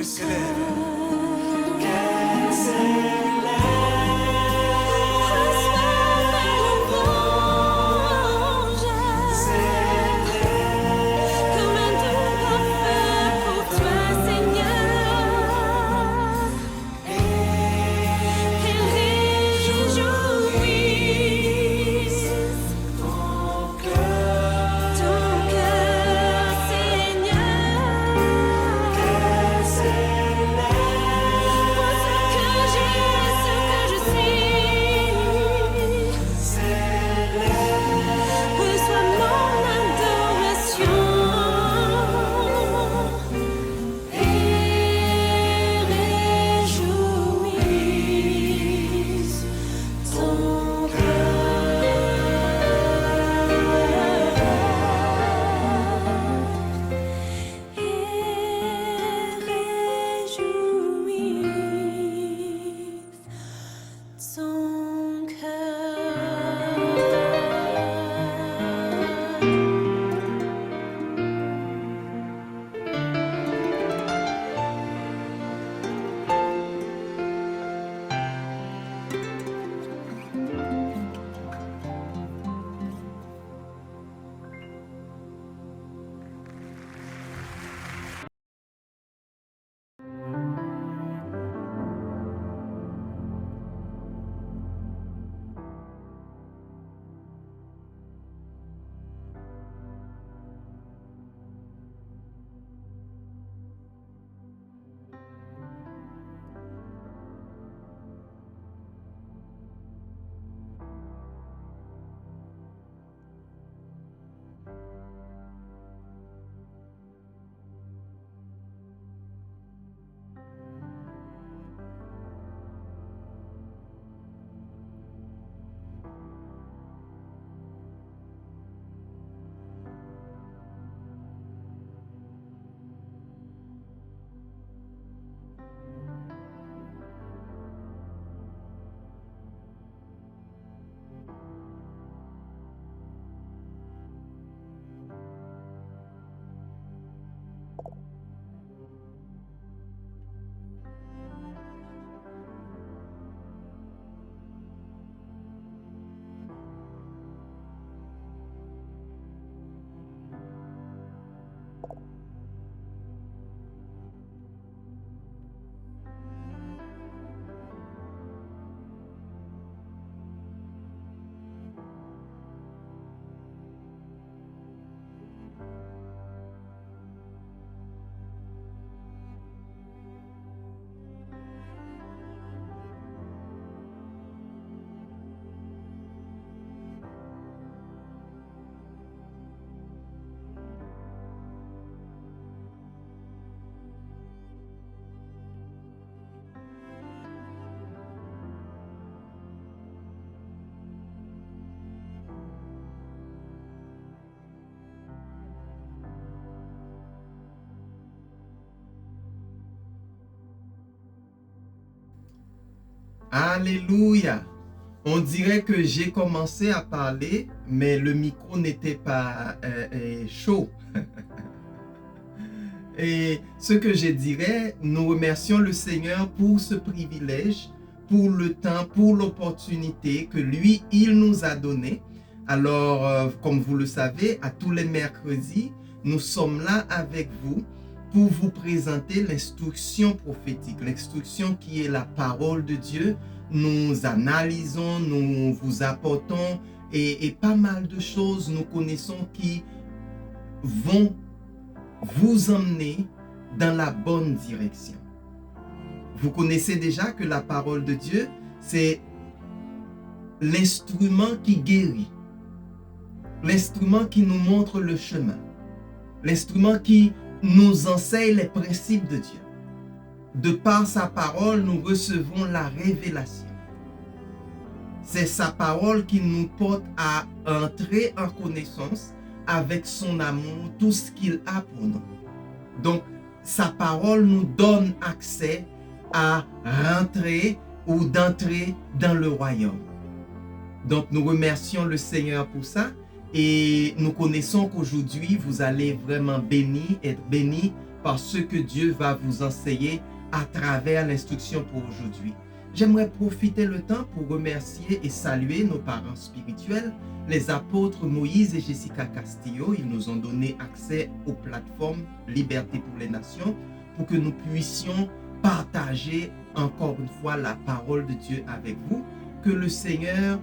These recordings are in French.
qu'elle s'élève, qu'elle s'élève. Alléluia. On dirait que j'ai commencé à parler, mais le micro n'était pas chaud. Et ce que je dirais, nous remercions le Seigneur pour ce privilège, pour le temps, pour l'opportunité que lui, il nous a donné. Alors, comme vous le savez, à tous les mercredis, nous sommes là avec vous pour vous présenter l'instruction prophétique, l'instruction qui est la parole de Dieu. Nous analysons, nous vous apportons et pas mal de choses nous connaissons qui vont vous emmener dans la bonne direction. Vous connaissez déjà que la parole de Dieu, c'est l'instrument qui guérit, l'instrument qui nous montre le chemin, l'instrument qui nous enseigne les principes de Dieu. De par sa parole, nous recevons la révélation. C'est sa parole qui nous porte à entrer en connaissance avec son amour, tout ce qu'il a pour nous. Donc, sa parole nous donne accès à rentrer ou d'entrer dans le royaume. Donc, nous remercions le Seigneur pour ça et nous connaissons qu'aujourd'hui, vous allez vraiment être bénis par ce que Dieu va vous enseigner à travers l'instruction pour aujourd'hui. J'aimerais profiter le temps pour remercier et saluer nos parents spirituels, les apôtres Moïse et Jessica Castillo. Ils nous ont donné accès aux plateformes Liberté pour les Nations pour que nous puissions partager encore une fois la parole de Dieu avec vous. Que le Seigneur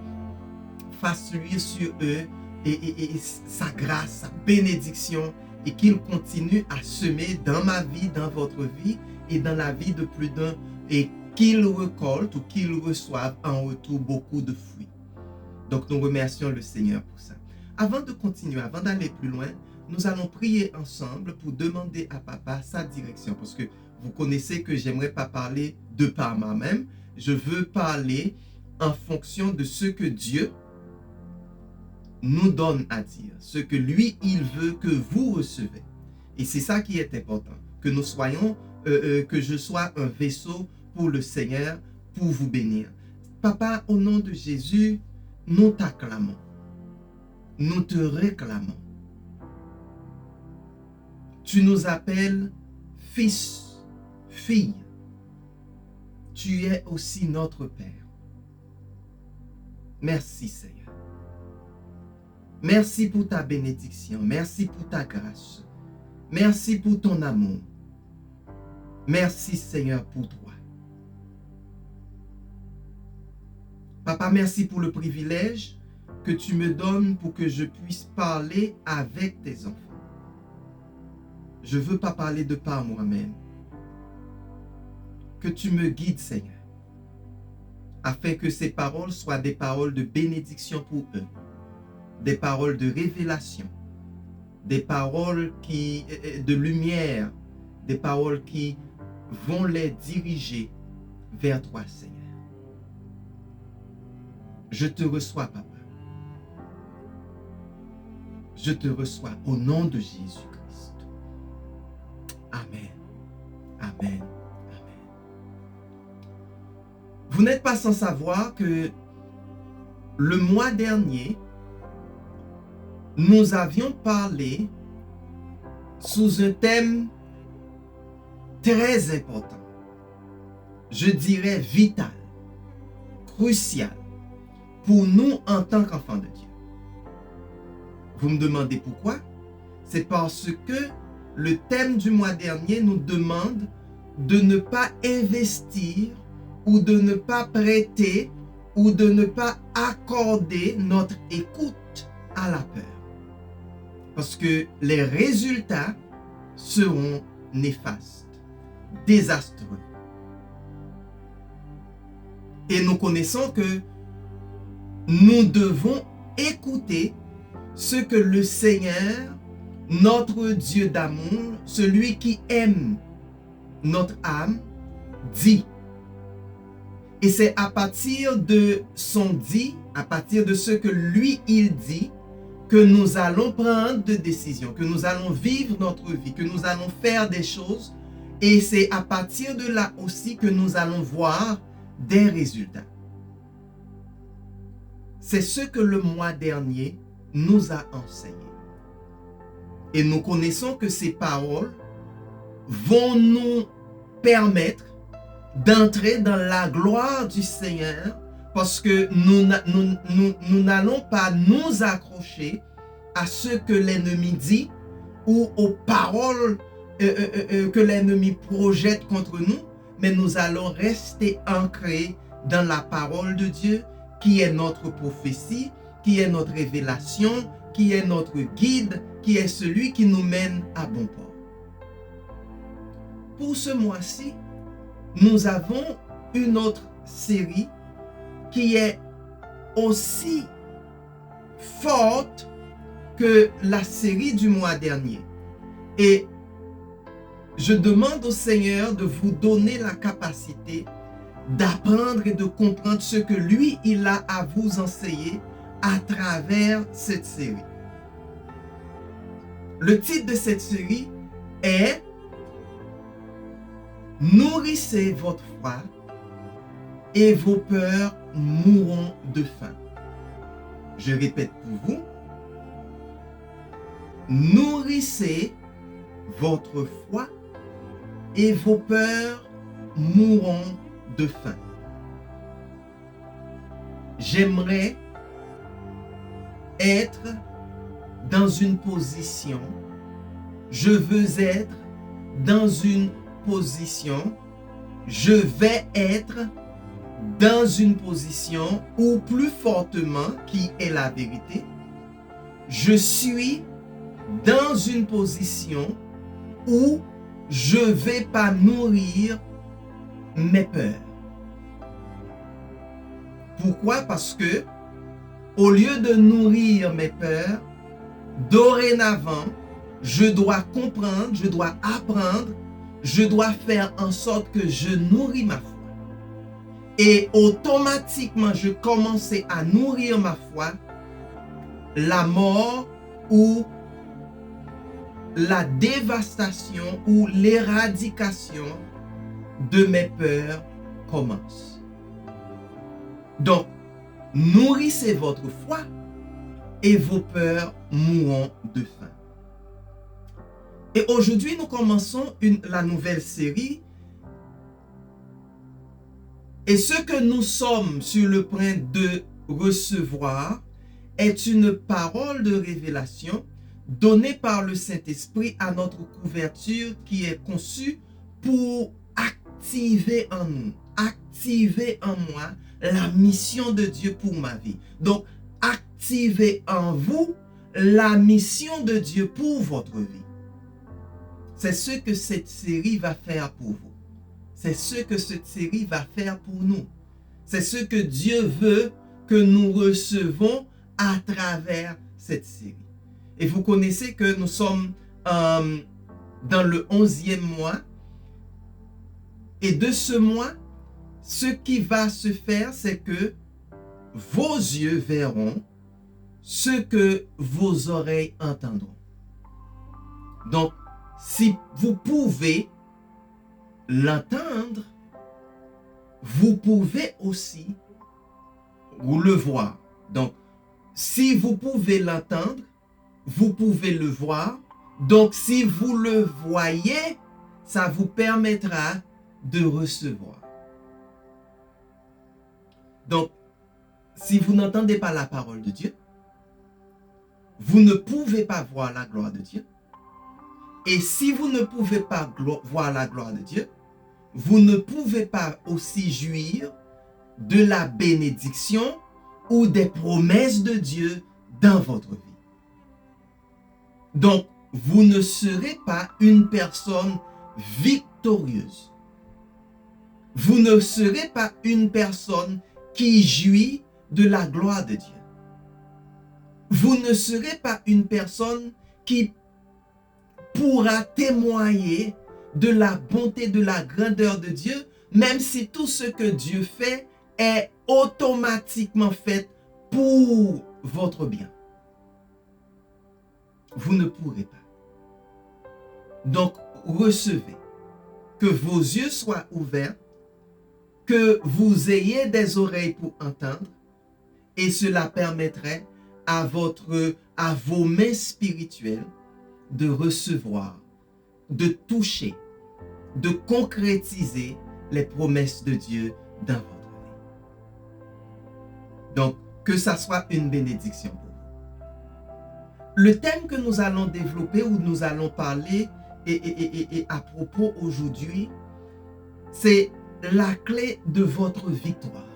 fasse luire sur eux et sa grâce, sa bénédiction, et qu'il continue à semer dans ma vie, dans votre vie et dans la vie de plus d'un, et qu'il récolte ou qu'il reçoive en retour beaucoup de fruits. Donc nous remercions le Seigneur pour ça. Avant de continuer, avant d'aller plus loin, nous allons prier ensemble pour demander à Papa sa direction, parce que vous connaissez que j'aimerais pas parler de par moi-même, je veux parler en fonction de ce que Dieu nous donne à dire, ce que lui, il veut que vous recevez. Et c'est ça qui est important, que nous soyons, que je sois un vaisseau pour le Seigneur, pour vous bénir. Papa, au nom de Jésus, nous t'acclamons, nous te réclamons. Tu nous appelles fils, fille. Tu es aussi notre Père. Merci Seigneur. Merci pour ta bénédiction. Merci pour ta grâce. Merci pour ton amour. Merci Seigneur pour toi. Papa, merci pour le privilège que tu me donnes pour que je puisse parler avec tes enfants. Je ne veux pas parler de par moi-même. Que tu me guides Seigneur, afin que ces paroles soient des paroles de bénédiction pour eux. Des paroles de révélation, des paroles de lumière, des paroles qui vont les diriger vers toi, Seigneur. Je te reçois, Papa. Je te reçois au nom de Jésus-Christ. Amen. Amen. Amen. Vous n'êtes pas sans savoir que le mois dernier, nous avions parlé sous un thème très important, je dirais vital, crucial pour nous en tant qu'enfants de Dieu. Vous me demandez pourquoi? C'est parce que le thème du mois dernier nous demande de ne pas investir ou de ne pas prêter ou de ne pas accorder notre écoute à la peur. Parce que les résultats seront néfastes, désastreux. Et nous connaissons que nous devons écouter ce que le Seigneur, notre Dieu d'amour, celui qui aime notre âme, dit. Et c'est à partir de son dit, à partir de ce que lui, il dit, que nous allons prendre des décisions, que nous allons vivre notre vie, que nous allons faire des choses. Et c'est à partir de là aussi que nous allons voir des résultats. C'est ce que le mois dernier nous a enseigné. Et nous connaissons que ces paroles vont nous permettre d'entrer dans la gloire du Seigneur, parce que nous n'allons pas nous accrocher à ce que l'ennemi dit ou aux paroles que l'ennemi projette contre nous, mais nous allons rester ancrés dans la parole de Dieu, qui est notre prophétie, qui est notre révélation, qui est notre guide, qui est celui qui nous mène à bon port. Pour ce mois-ci, nous avons une autre série qui est aussi forte que la série du mois dernier. Et je demande au Seigneur de vous donner la capacité d'apprendre et de comprendre ce que lui, il a à vous enseigner à travers cette série. Le titre de cette série est « Nourrissez votre foi et vos peurs mourront de faim ». Je répète pour vous. Nourrissez votre foi et vos peurs mourront de faim. J'aimerais être dans une position, je veux être dans une position, je vais être dans une position, ou plus fortement, qui est la vérité, je suis dans une position où je ne vais pas nourrir mes peurs. Pourquoi? Parce que au lieu de nourrir mes peurs, dorénavant, je dois comprendre, je dois apprendre, je dois faire en sorte que je nourris ma foi. Et automatiquement, je commençais à nourrir ma foi, la mort ou la dévastation ou l'éradication de mes peurs commence. Donc, nourrissez votre foi et vos peurs mourront de faim. Et aujourd'hui, nous commençons la nouvelle série. Et ce que nous sommes sur le point de recevoir est une parole de révélation donnée par le Saint-Esprit à notre couverture qui est conçue pour activer en nous, activer en moi la mission de Dieu pour ma vie. Donc, activer en vous la mission de Dieu pour votre vie. C'est ce que cette série va faire pour vous. C'est ce que cette série va faire pour nous. C'est ce que Dieu veut que nous recevons à travers cette série. Et vous connaissez que nous sommes dans le 11e mois. Et de ce mois, ce qui va se faire, c'est que vos yeux verront ce que vos oreilles entendront. Donc, si vous pouvez l'entendre, vous pouvez aussi le voir. Donc, si vous pouvez l'entendre, vous pouvez le voir. Donc, si vous le voyez, ça vous permettra de recevoir. Donc, si vous n'entendez pas la parole de Dieu, vous ne pouvez pas voir la gloire de Dieu. Et si vous ne pouvez pas voir la gloire de Dieu, vous ne pouvez pas aussi jouir de la bénédiction ou des promesses de Dieu dans votre vie. Donc, vous ne serez pas une personne victorieuse. Vous ne serez pas une personne qui jouit de la gloire de Dieu. Vous ne serez pas une personne qui pourra témoigner de la bonté, de la grandeur de Dieu, même si tout ce que Dieu fait est automatiquement fait pour votre bien. Vous ne pourrez pas. Donc, recevez. Que vos yeux soient ouverts, que vous ayez des oreilles pour entendre, et cela permettrait à vos mains spirituelles de recevoir, de toucher, de concrétiser les promesses de Dieu dans votre vie. Donc, que ça soit une bénédiction pour vous. Le thème que nous allons développer ou nous allons parler et à propos aujourd'hui, c'est la clé de votre victoire.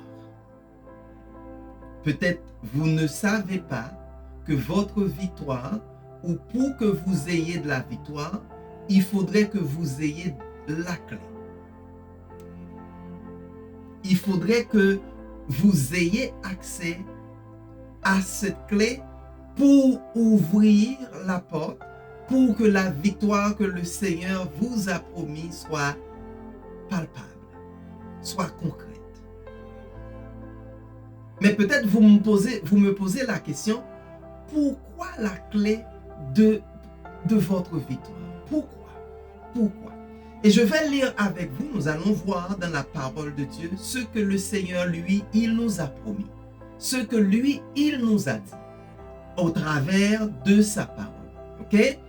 Peut-être vous ne savez pas que votre victoire, ou pour que vous ayez de la victoire, il faudrait que vous ayez la clé. Il faudrait que vous ayez accès à cette clé pour ouvrir la porte, pour que la victoire que le Seigneur vous a promis soit palpable, soit concrète. Mais peut-être vous me posez la question, pourquoi la clé de votre victoire? Pourquoi? Et je vais lire avec vous, nous allons voir dans la parole de Dieu ce que le Seigneur, lui, il nous a promis. Ce que lui, il nous a dit au travers de sa parole. Ok?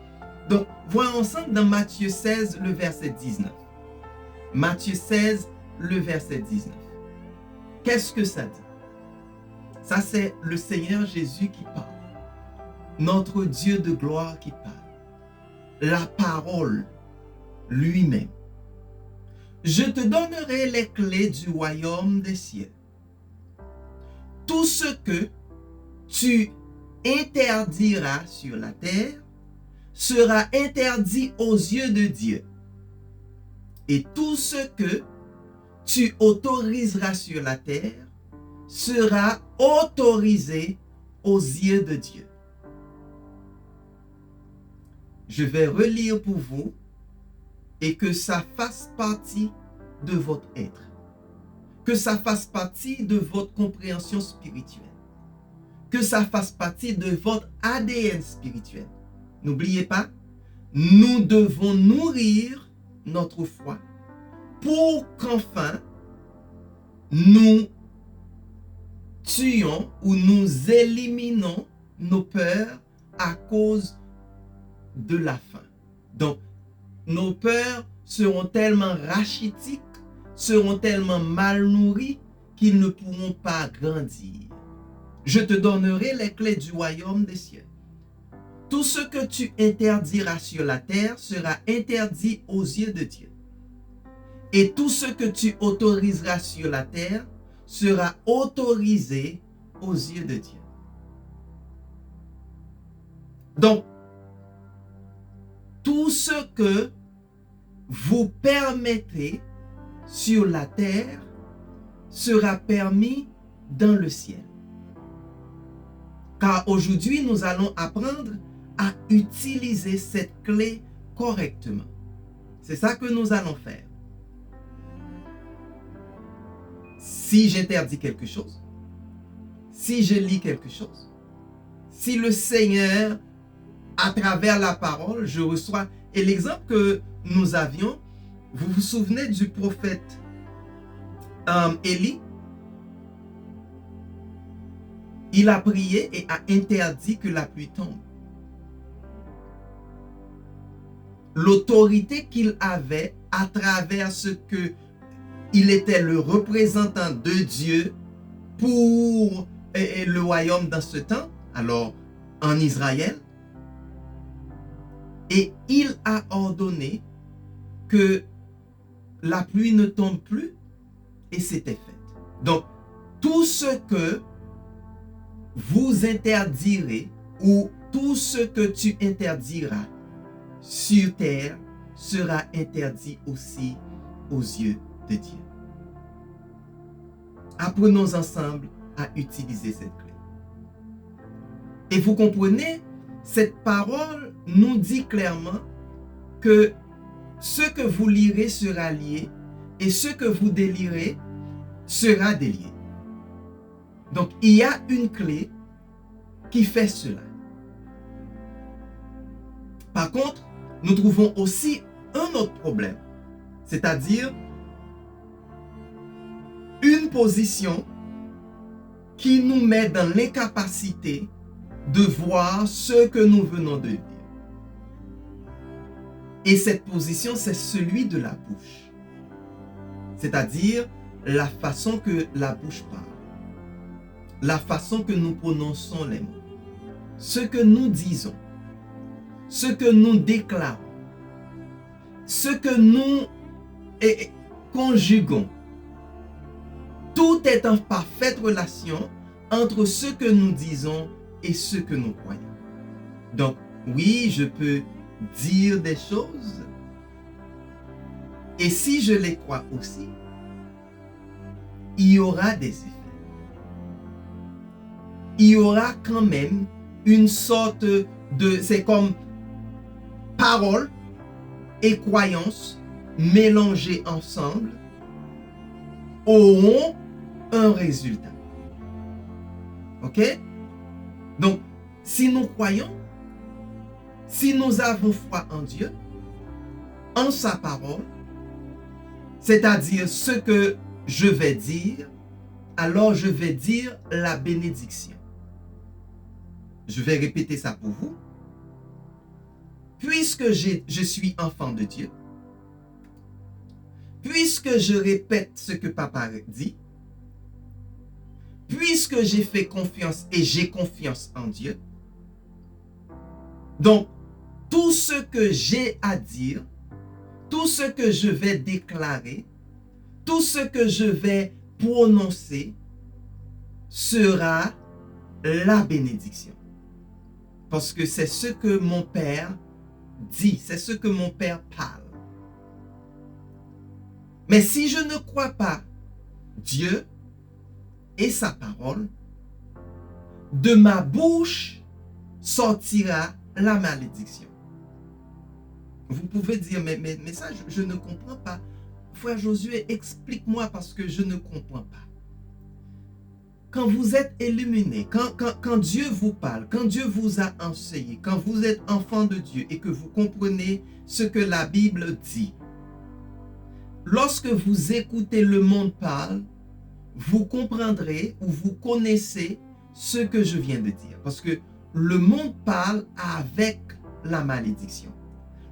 Donc, voyons ensemble dans Matthieu 16, le verset 19. Matthieu 16, le verset 19. Qu'est-ce que ça dit? Ça, c'est le Seigneur Jésus qui parle. Notre Dieu de gloire qui parle. La parole lui-même. Je te donnerai les clés du royaume des cieux. Tout ce que tu interdiras sur la terre sera interdit aux yeux de Dieu. Et tout ce que tu autoriseras sur la terre sera autorisé aux yeux de Dieu. Je vais relire pour vous et que ça fasse partie de votre être. Que ça fasse partie de votre compréhension spirituelle. Que ça fasse partie de votre ADN spirituel. N'oubliez pas, nous devons nourrir notre foi pour qu'enfin nous tuons ou nous éliminons nos peurs à cause de la faim. Donc, nos peurs seront tellement rachitiques, seront tellement mal nourries qu'ils ne pourront pas grandir. Je te donnerai les clés du royaume des cieux. Tout ce que tu interdiras sur la terre sera interdit aux yeux de Dieu. Et tout ce que tu autoriseras sur la terre sera autorisé aux yeux de Dieu. Donc, tout ce que vous permettez sur la terre sera permis dans le ciel. Car aujourd'hui, nous allons apprendre à utiliser cette clé correctement. C'est ça que nous allons faire. Si j'interdis quelque chose, si je lis quelque chose, si le Seigneur, à travers la parole, je reçois, et l'exemple que nous avions, vous vous souvenez du prophète Élie? Il a prié et a interdit que la pluie tombe. L'autorité qu'il avait à travers ce que il était le représentant de Dieu pour le royaume dans ce temps, alors en Israël, et il a ordonné que la pluie ne tombe plus et c'était fait. Donc, tout ce que vous interdirez ou tout ce que tu interdiras sur terre sera interdit aussi aux yeux de Dieu. Apprenons ensemble à utiliser cette clé. Et vous comprenez, cette parole nous dit clairement que ce que vous lirez sera lié et ce que vous délirez sera délié. Donc, il y a une clé qui fait cela. Par contre, nous trouvons aussi un autre problème, c'est-à-dire une position qui nous met dans l'incapacité de voir ce que nous venons de dire. Et cette position, c'est celui de la bouche. C'est-à-dire la façon que la bouche parle. La façon que nous prononçons les mots. Ce que nous disons. Ce que nous déclarons. Ce que nous conjuguons. Tout est en parfaite relation entre ce que nous disons et ce que nous croyons. Donc, oui, je peux dire des choses. Et si je les crois aussi, il y aura des effets. Il y aura quand même une sorte de... C'est comme parole et croyance mélangées ensemble auront un résultat. Ok? Donc, si nous croyons, si nous avons foi en Dieu, en sa parole, c'est-à-dire ce que je vais dire, alors je vais dire la bénédiction. Je vais répéter ça pour vous. Puisque je suis enfant de Dieu, puisque je répète ce que papa dit, puisque j'ai fait confiance et j'ai confiance en Dieu, donc tout ce que j'ai à dire, tout ce que je vais déclarer, tout ce que je vais prononcer sera la bénédiction. Parce que c'est ce que mon Père dit, c'est ce que mon Père parle. Mais si je ne crois pas Dieu et sa parole, de ma bouche sortira la malédiction. Vous pouvez dire, mais ça, je ne comprends pas. Frère Josué, explique-moi parce que je ne comprends pas. Quand vous êtes illuminé, quand Dieu vous parle, quand Dieu vous a enseigné, quand vous êtes enfant de Dieu et que vous comprenez ce que la Bible dit, lorsque vous écoutez le monde parler, vous comprendrez ou vous connaissez ce que je viens de dire. Parce que le monde parle avec la malédiction.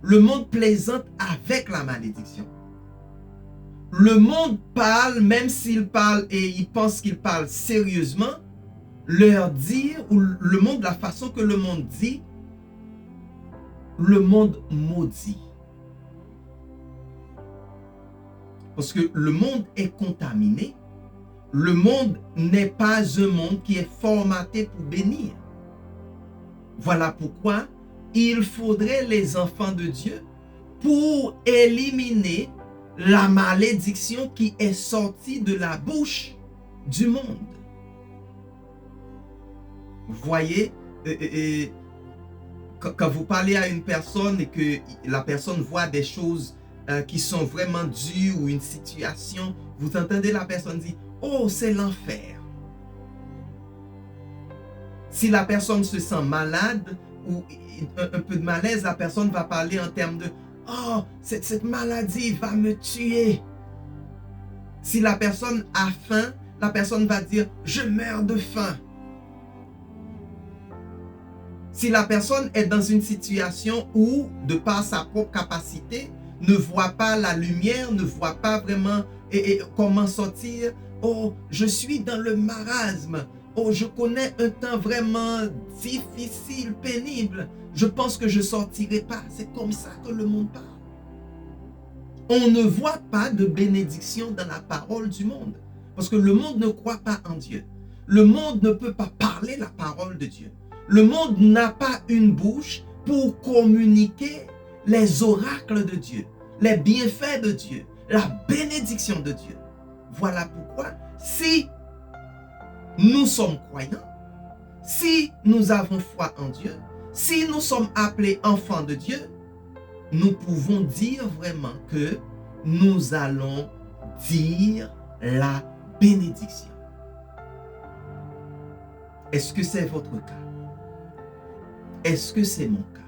Le monde plaisante avec la malédiction. Le monde parle, même s'il parle et il pense qu'il parle sérieusement, leur dire, ou le monde, la façon que le monde dit, le monde maudit. Parce que le monde est contaminé. Le monde n'est pas un monde qui est formaté pour bénir. Voilà pourquoi il faudrait les enfants de Dieu pour éliminer la malédiction qui est sortie de la bouche du monde. Vous voyez, quand vous parlez à une personne et que la personne voit des choses qui sont vraiment dures ou une situation, vous entendez la personne dire « Oh, c'est l'enfer ». Si la personne se sent malade ou un peu de malaise, la personne va parler en termes de « Oh, cette maladie va me tuer ». Si la personne a faim, la personne va dire « Je meurs de faim ». Si la personne est dans une situation où, de par sa propre capacité, ne voit pas la lumière, ne voit pas vraiment comment sortir, « Oh, je suis dans le marasme ». Oh, je connais un temps vraiment difficile, pénible. Je pense que je ne sortirai pas. C'est comme ça que le monde parle. On ne voit pas de bénédiction dans la parole du monde. Parce que le monde ne croit pas en Dieu. Le monde ne peut pas parler la parole de Dieu. Le monde n'a pas une bouche pour communiquer les oracles de Dieu, les bienfaits de Dieu, la bénédiction de Dieu. Voilà pourquoi, si nous sommes croyants, si nous avons foi en Dieu, si nous sommes appelés enfants de Dieu, nous pouvons dire vraiment que nous allons dire la bénédiction. Est-ce que c'est votre cas? Est-ce que c'est mon cas?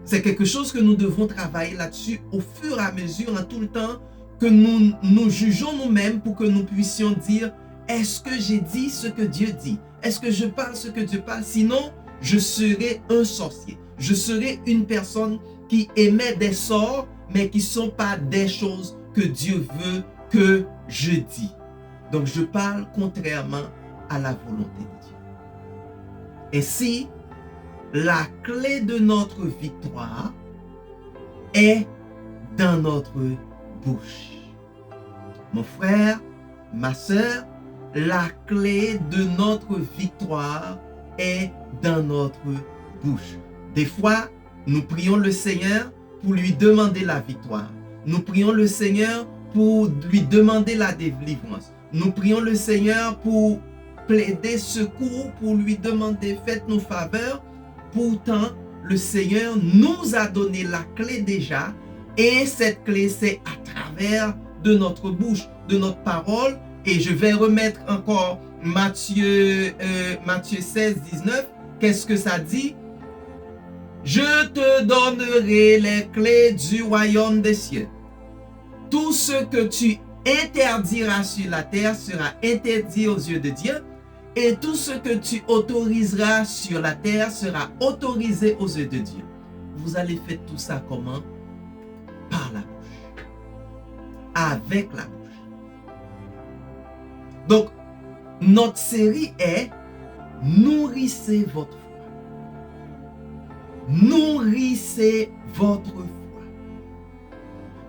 C'est quelque chose que nous devons travailler là-dessus au fur et à mesure, en tout le temps, que nous jugeons nous-mêmes pour que nous puissions dire « Est-ce que j'ai dit ce que Dieu dit? Est-ce que je parle ce que Dieu parle? Sinon, je serai un sorcier. Je serai une personne qui émet des sorts, mais qui ne sont pas des choses que Dieu veut que je dis. » Donc, je parle contrairement à la volonté de Dieu. Ainsi, la clé de notre victoire est dans notre bouche. Mon frère, ma sœur, la clé de notre victoire est dans notre bouche. Des fois, nous prions le Seigneur pour lui demander la victoire. Nous prions le Seigneur pour lui demander la délivrance. Nous prions le Seigneur pour plaider secours, pour lui demander faites-nous faveur. Pourtant, le Seigneur nous a donné la clé déjà, et cette clé, c'est à travers de notre bouche, de notre parole. Et je vais remettre encore Matthieu 16, 19. Qu'est-ce que ça dit? Je te donnerai les clés du royaume des cieux. Tout ce que tu interdiras sur la terre sera interdit aux yeux de Dieu. Et tout ce que tu autoriseras sur la terre sera autorisé aux yeux de Dieu. Vous allez faire tout ça comment? Par la bouche. avec la bouche. Donc, notre série est Nourrissez votre foi. Nourrissez votre foi.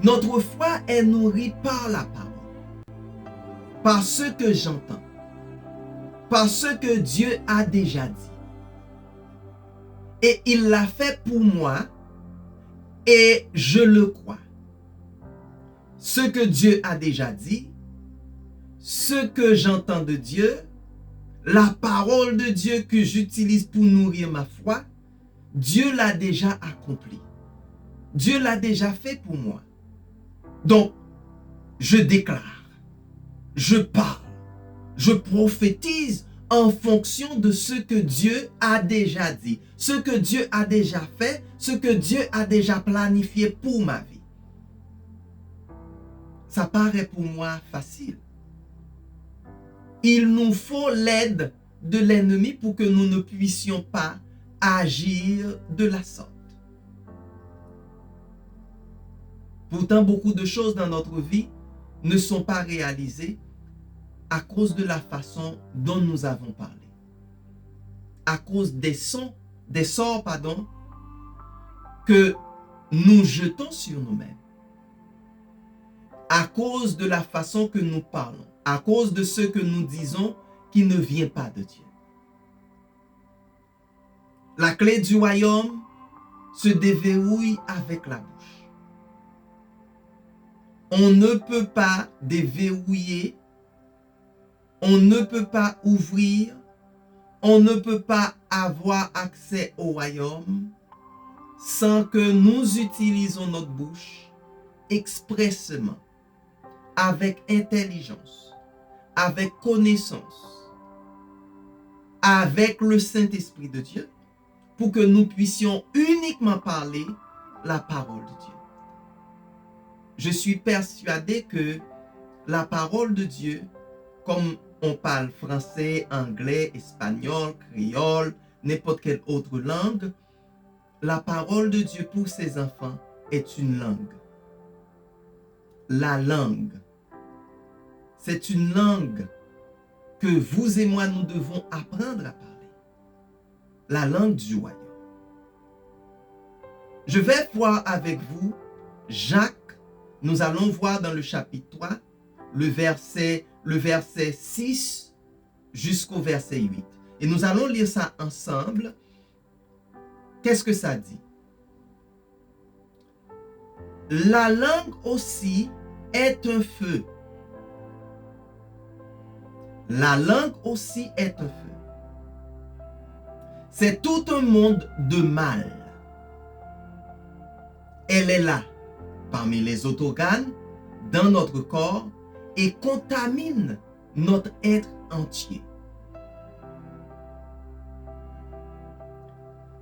Notre foi est nourrie par la parole, par ce que j'entends, par ce que Dieu a déjà dit. Et il l'a fait pour moi et je le crois. Ce que Dieu a déjà dit, ce que j'entends de Dieu, la parole de Dieu que j'utilise pour nourrir ma foi, Dieu l'a déjà accompli. Dieu l'a déjà fait pour moi. Donc, je déclare, je parle, je prophétise en fonction de ce que Dieu a déjà dit, ce que Dieu a déjà fait, ce que Dieu a déjà planifié pour ma vie. Ça paraît pour moi facile. Il nous faut l'aide de l'ennemi pour que nous ne puissions pas agir de la sorte. Pourtant, beaucoup de choses dans notre vie ne sont pas réalisées à cause de la façon dont nous avons parlé. À cause des sorts, que nous jetons sur nous-mêmes. À cause de la façon que nous parlons. À cause de ce que nous disons qui ne vient pas de Dieu. La clé du royaume se déverrouille avec la bouche. On ne peut pas déverrouiller, on ne peut pas ouvrir, on ne peut pas avoir accès au royaume sans que nous utilisons notre bouche expressément, avec intelligence, avec connaissance, avec le Saint-Esprit de Dieu, pour que nous puissions uniquement parler la parole de Dieu. Je suis persuadé que la parole de Dieu, comme on parle français, anglais, espagnol, créole, n'importe quelle autre langue, la parole de Dieu pour ses enfants est une langue. La langue. C'est une langue que vous et moi, nous devons apprendre à parler. La langue du royaume. Je vais voir avec vous Jacques. Nous allons voir dans le chapitre 3, le verset 6 jusqu'au verset 8. Et nous allons lire ça ensemble. Qu'est-ce que ça dit? La langue aussi est un feu. La langue aussi est un feu. C'est tout un monde de mal. Elle est là, parmi les autres organes, dans notre corps, et contamine notre être entier.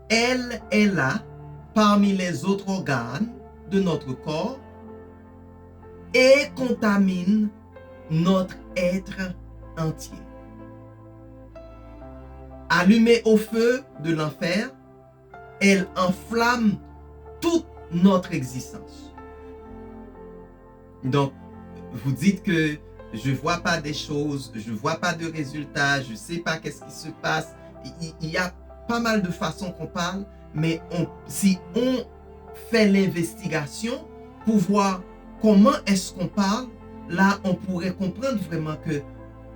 Elle est là, parmi les autres organes de notre corps, et contamine notre être entier. Allumée au feu de l'enfer, elle enflamme toute notre existence. Donc, vous dites que je ne vois pas des choses, je ne vois pas de résultats, je ne sais pas qu'est-ce qui se passe. Il y a pas mal de façons qu'on parle, mais si on fait l'investigation pour voir comment est-ce qu'on parle, là, on pourrait comprendre vraiment que,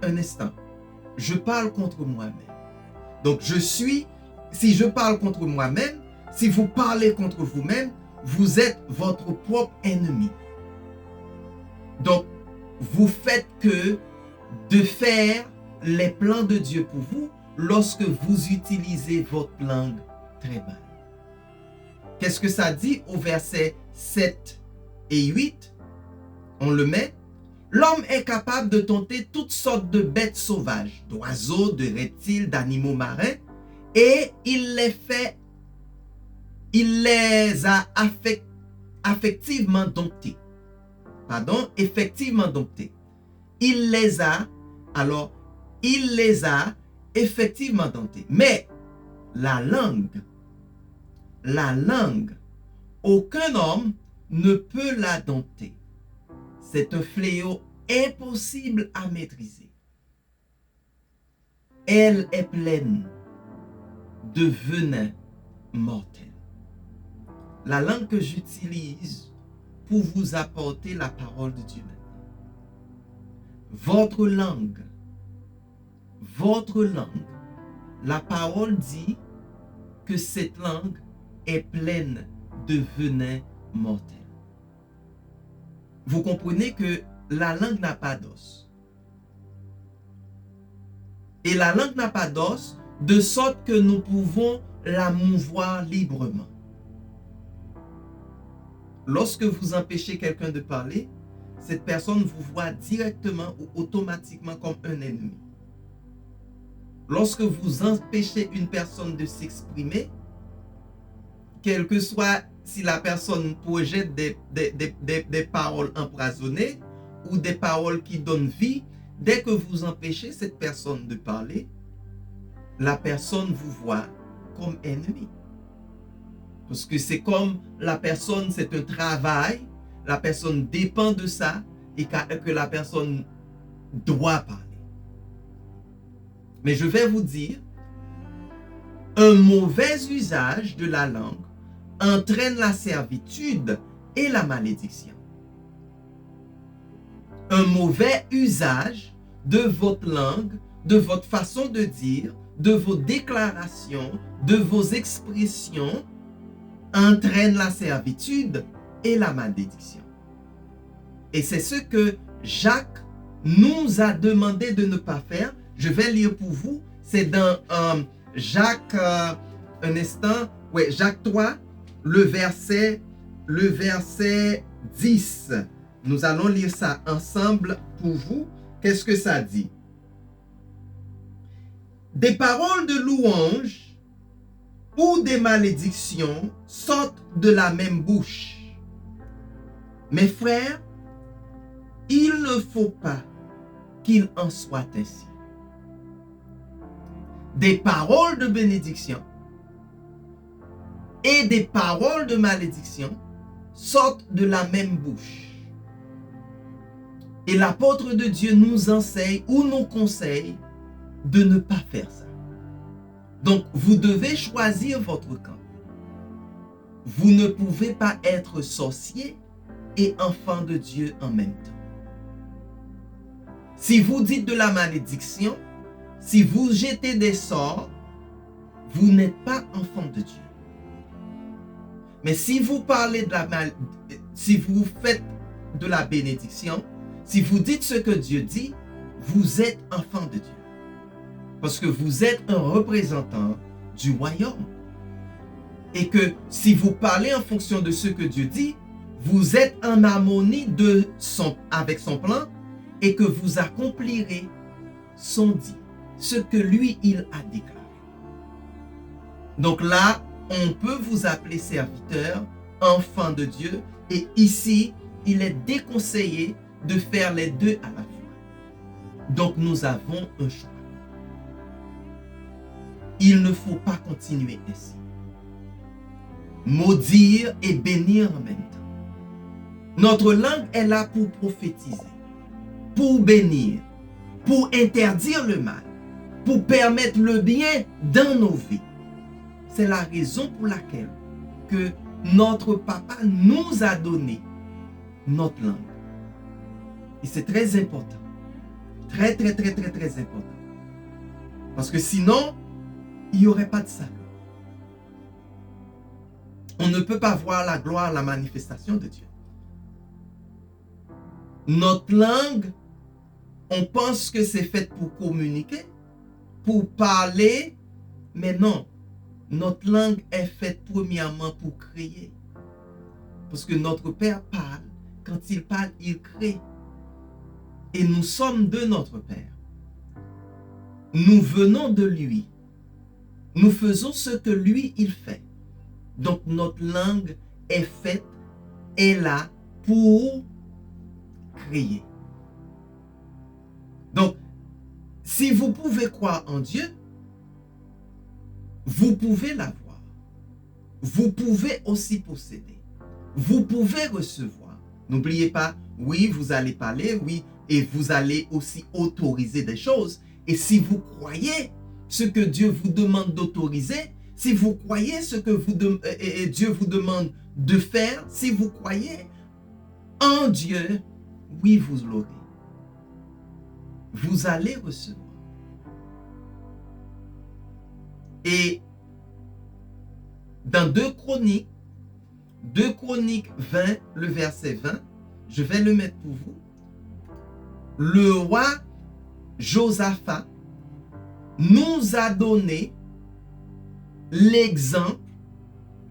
un instant, je parle contre moi-même. Donc, si je parle contre moi-même, si vous parlez contre vous-même, vous êtes votre propre ennemi. Donc, vous faites que de faire les plans de Dieu pour vous lorsque vous utilisez votre langue très mal. Qu'est-ce que ça dit au verset 7 et 8? On le met. L'homme est capable de dompter toutes sortes de bêtes sauvages, d'oiseaux, de reptiles, d'animaux marins, et il les a effectivement domptés. Effectivement domptés. Il les a effectivement domptés. Mais la langue, aucun homme ne peut la dompter. C'est un fléau impossible à maîtriser. Elle est pleine de venin mortel. La langue que j'utilise pour vous apporter la parole de Dieu maintenant. Votre langue, la parole dit que cette langue est pleine de venin mortel. Vous comprenez que la langue n'a pas d'os. Et la langue n'a pas d'os, de sorte que nous pouvons la mouvoir librement. Lorsque vous empêchez quelqu'un de parler, cette personne vous voit directement ou automatiquement comme un ennemi. Lorsque vous empêchez une personne de s'exprimer, quel que soit si la personne projette des paroles empoisonnées ou des paroles qui donnent vie, dès que vous empêchez cette personne de parler, la personne vous voit comme ennemi. Parce que c'est comme la personne, c'est un travail, la personne dépend de ça et que la personne doit parler. Mais je vais vous dire, un mauvais usage de la langue entraîne la servitude et la malédiction. Un mauvais usage de votre langue, de votre façon de dire, de vos déclarations, de vos expressions, entraîne la servitude et la malédiction. Et c'est ce que Jacques nous a demandé de ne pas faire. Je vais lire pour vous. C'est dans Jacques, un instant, ouais, Jacques 3, le verset 10. Nous allons lire ça ensemble pour vous. Qu'est-ce que ça dit? Des paroles de louange ou des malédictions sortent de la même bouche. Mes frères, il ne faut pas qu'il en soit ainsi. Des paroles de bénédiction et des paroles de malédiction sortent de la même bouche. Et l'apôtre de Dieu nous enseigne ou nous conseille de ne pas faire ça. Donc, vous devez choisir votre camp. Vous ne pouvez pas être sorcier et enfant de Dieu en même temps. Si vous dites de la malédiction, si vous jetez des sorts, vous n'êtes pas enfant de Dieu. Mais si vous parlez de si vous faites de la bénédiction, si vous dites ce que Dieu dit, vous êtes enfant de Dieu. Parce que vous êtes un représentant du royaume. Et que si vous parlez en fonction de ce que Dieu dit, vous êtes en harmonie avec son plan et que vous accomplirez son dit, ce que lui, il a déclaré. Donc là, on peut vous appeler serviteur, enfant de Dieu, et ici, il est déconseillé de faire les deux à la fois. Donc nous avons un choix. Il ne faut pas continuer ainsi. Maudire et bénir en même temps. Notre langue est là pour prophétiser, pour bénir, pour interdire le mal, pour permettre le bien dans nos vies. C'est la raison pour laquelle que notre papa nous a donné notre langue. Et c'est très important. Très, très, très, très, très important. Parce que sinon, il n'y aurait pas de salut. On ne peut pas voir la gloire, la manifestation de Dieu. Notre langue, on pense que c'est fait pour communiquer, pour parler, mais non. Notre langue est faite premièrement pour créer. Parce que notre Père parle, quand il parle, il crée. Et nous sommes de notre Père. Nous venons de lui. Nous faisons ce que lui, il fait. Donc notre langue est faite, est là pour créer. Donc, si vous pouvez croire en Dieu, vous pouvez l'avoir. Vous pouvez aussi posséder. Vous pouvez recevoir. N'oubliez pas, oui, vous allez parler, oui, et vous allez aussi autoriser des choses. Et si vous croyez ce que Dieu vous demande d'autoriser, si vous croyez ce que Dieu vous demande de faire, si vous croyez en Dieu, oui, vous l'aurez. Vous allez recevoir. Et dans 2 Chroniques 20, le verset 20, je vais le mettre pour vous. Le roi Josaphat nous a donné l'exemple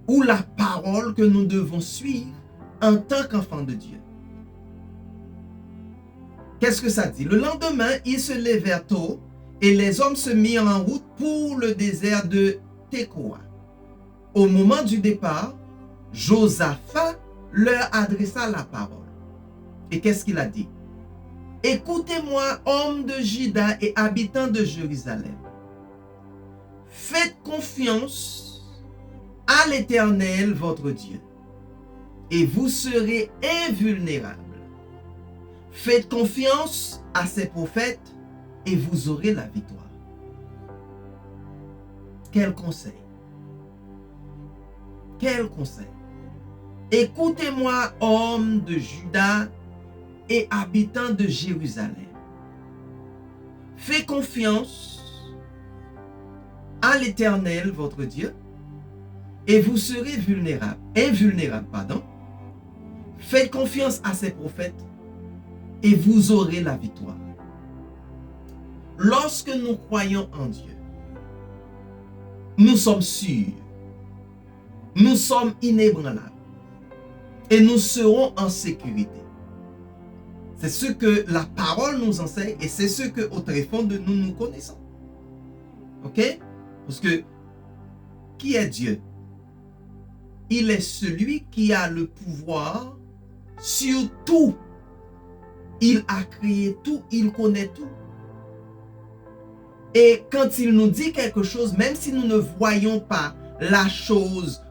ou la parole que nous devons suivre en tant qu'enfants de Dieu. Qu'est-ce que ça dit? Le lendemain, ils se levèrent tôt et les hommes se mirent en route pour le désert de Tekoa. Au moment du départ, Josaphat leur adressa la parole. Et qu'est-ce qu'il a dit? Écoutez-moi, hommes de Juda et habitants de Jérusalem. Faites confiance à l'Éternel, votre Dieu, et vous serez invulnérables. Faites confiance à ses prophètes et vous aurez la victoire. Quel conseil! Quel conseil! Écoutez-moi, hommes de Juda et habitants de Jérusalem. Faites confiance à l'Éternel, votre Dieu, et vous serez invulnérables. Faites confiance à ses prophètes et vous aurez la victoire. Lorsque nous croyons en Dieu, nous sommes sûrs, nous sommes inébranlables et nous serons en sécurité. C'est ce que la parole nous enseigne et c'est ce que au tréfonds de nous, nous connaissons. Ok? Parce que qui est Dieu? Il est celui qui a le pouvoir sur tout. Il a créé tout, il connaît tout. Et quand il nous dit quelque chose, même si nous ne voyons pas la chose,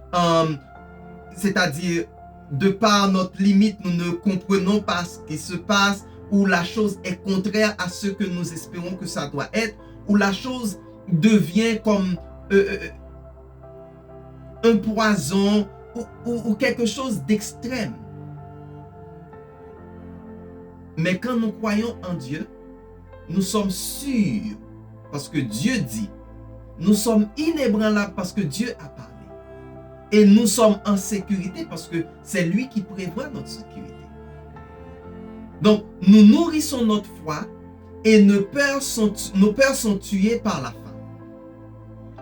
c'est-à-dire de par notre limite, nous ne comprenons pas ce qui se passe, ou la chose est contraire à ce que nous espérons que ça doit être, ou la chose devient comme un poison ou quelque chose d'extrême. Mais quand nous croyons en Dieu, nous sommes sûrs parce que Dieu dit. Nous sommes inébranlables parce que Dieu a parlé. Et nous sommes en sécurité parce que c'est lui qui prévoit notre sécurité. Donc, nous nourrissons notre foi et nos peurs sont tuées par la faim.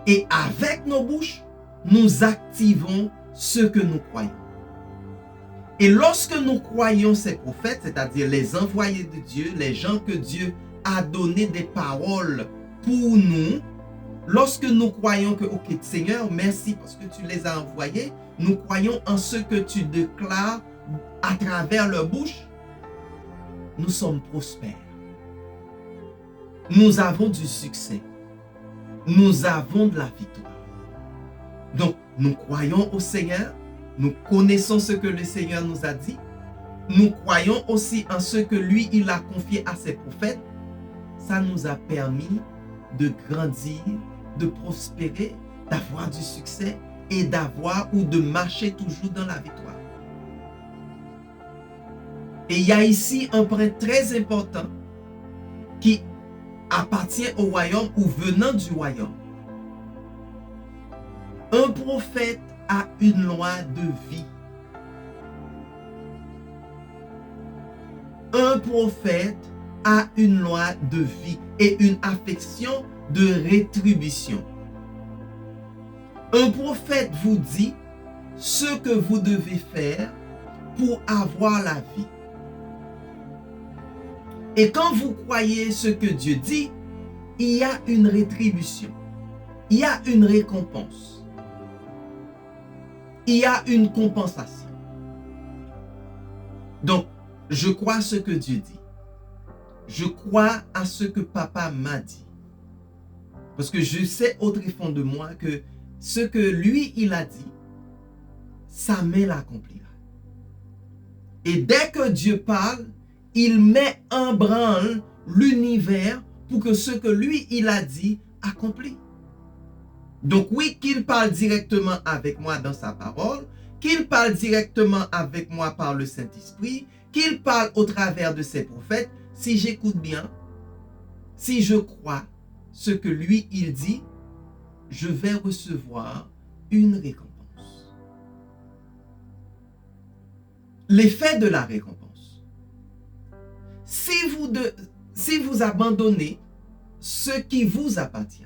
Et avec nos bouches, nous activons ce que nous croyons. Et lorsque nous croyons ces prophètes, c'est-à-dire les envoyés de Dieu, les gens que Dieu a donné des paroles pour nous, lorsque nous croyons que, ok, Seigneur, merci parce que tu les as envoyés, nous croyons en ce que tu déclares à travers leur bouche, nous sommes prospères. Nous avons du succès. Nous avons de la victoire. Donc, nous croyons au Seigneur. Nous connaissons ce que le Seigneur nous a dit. Nous croyons aussi en ce que lui, il a confié à ses prophètes. Ça nous a permis de grandir, de prospérer, d'avoir du succès et d'avoir ou de marcher toujours dans la victoire. Et il y a ici un point très important qui appartient au royaume ou venant du royaume. Un prophète a une loi de vie. Un prophète a une loi de vie et une affection de rétribution. Un prophète vous dit ce que vous devez faire pour avoir la vie. Et quand vous croyez ce que Dieu dit, il y a une rétribution. Il y a une récompense. Il y a une compensation. Donc, je crois à ce que Dieu dit. Je crois à ce que papa m'a dit. Parce que je sais au tréfonds de moi que ce que lui, il a dit, sa main l'accomplira. Et dès que Dieu parle, il met en branle l'univers pour que ce que lui, il a dit, accomplit. Donc oui, qu'il parle directement avec moi dans sa parole, qu'il parle directement avec moi par le Saint-Esprit, qu'il parle au travers de ses prophètes, si j'écoute bien, si je crois ce que lui, il dit, je vais recevoir une récompense. L'effet de la récompense. Si vous abandonnez ce qui vous appartient,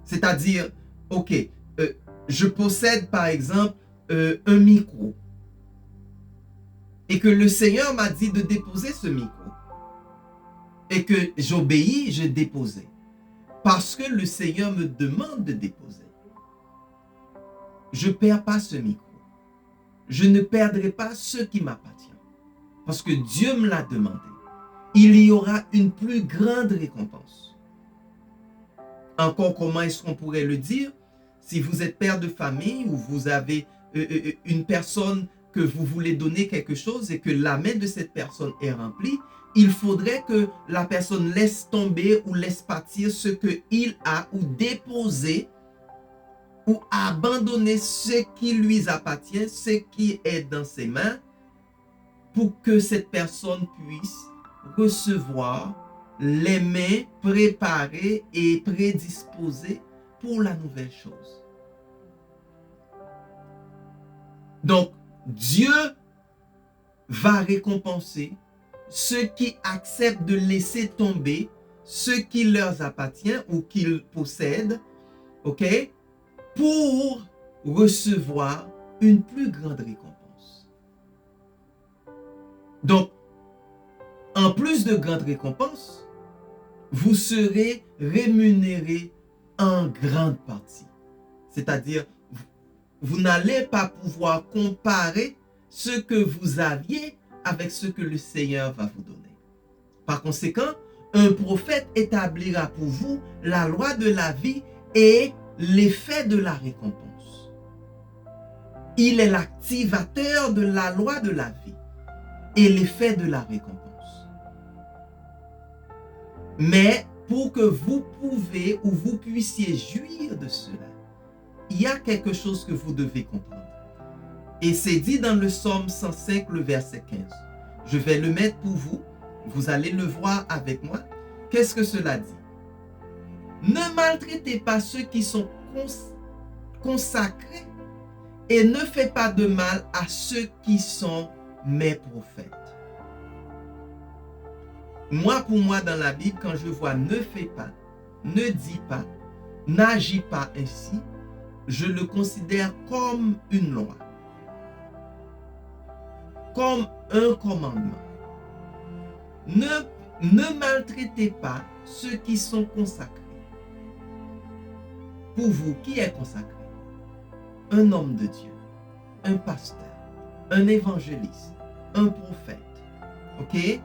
c'est-à-dire, ok, je possède par exemple un micro et que le Seigneur m'a dit de déposer ce micro et que j'obéis, je déposais parce que le Seigneur me demande de déposer. Je ne perds pas ce micro. Je ne perdrai pas ce qui m'appartient parce que Dieu me l'a demandé. Il y aura une plus grande récompense. Encore, comment est-ce qu'on pourrait le dire? Si vous êtes père de famille ou vous avez une personne que vous voulez donner quelque chose et que la main de cette personne est remplie, il faudrait que la personne laisse tomber ou laisse partir ce qu'il a ou déposer ou abandonner ce qui lui appartient, ce qui est dans ses mains, pour que cette personne puisse recevoir les mains préparées et prédisposées pour la nouvelle chose. Donc, Dieu va récompenser ceux qui acceptent de laisser tomber ce qui leur appartient ou qu'ils possèdent, ok, pour recevoir une plus grande récompense. Donc, en plus de grande récompense, vous serez rémunéré en grande partie. C'est-à-dire, vous n'allez pas pouvoir comparer ce que vous aviez avec ce que le Seigneur va vous donner. Par conséquent, un prophète établira pour vous la loi de la vie et l'effet de la récompense. Il est l'activateur de la loi de la vie et l'effet de la récompense. Mais pour que vous pouvez ou vous puissiez jouir de cela, il y a quelque chose que vous devez comprendre. Et c'est dit dans le psaume 105, le verset 15. Je vais le mettre pour vous. Vous allez le voir avec moi. Qu'est-ce que cela dit? Ne maltraitez pas ceux qui sont consacrés et ne faites pas de mal à ceux qui sont mes prophètes. Moi, pour moi, dans la Bible, quand je vois ne fais pas, ne dis pas, n'agis pas ainsi, je le considère comme une loi, comme un commandement. Ne maltraitez pas ceux qui sont consacrés. Pour vous, qui est consacré? Un homme de Dieu, un pasteur, un évangéliste, un prophète, ok?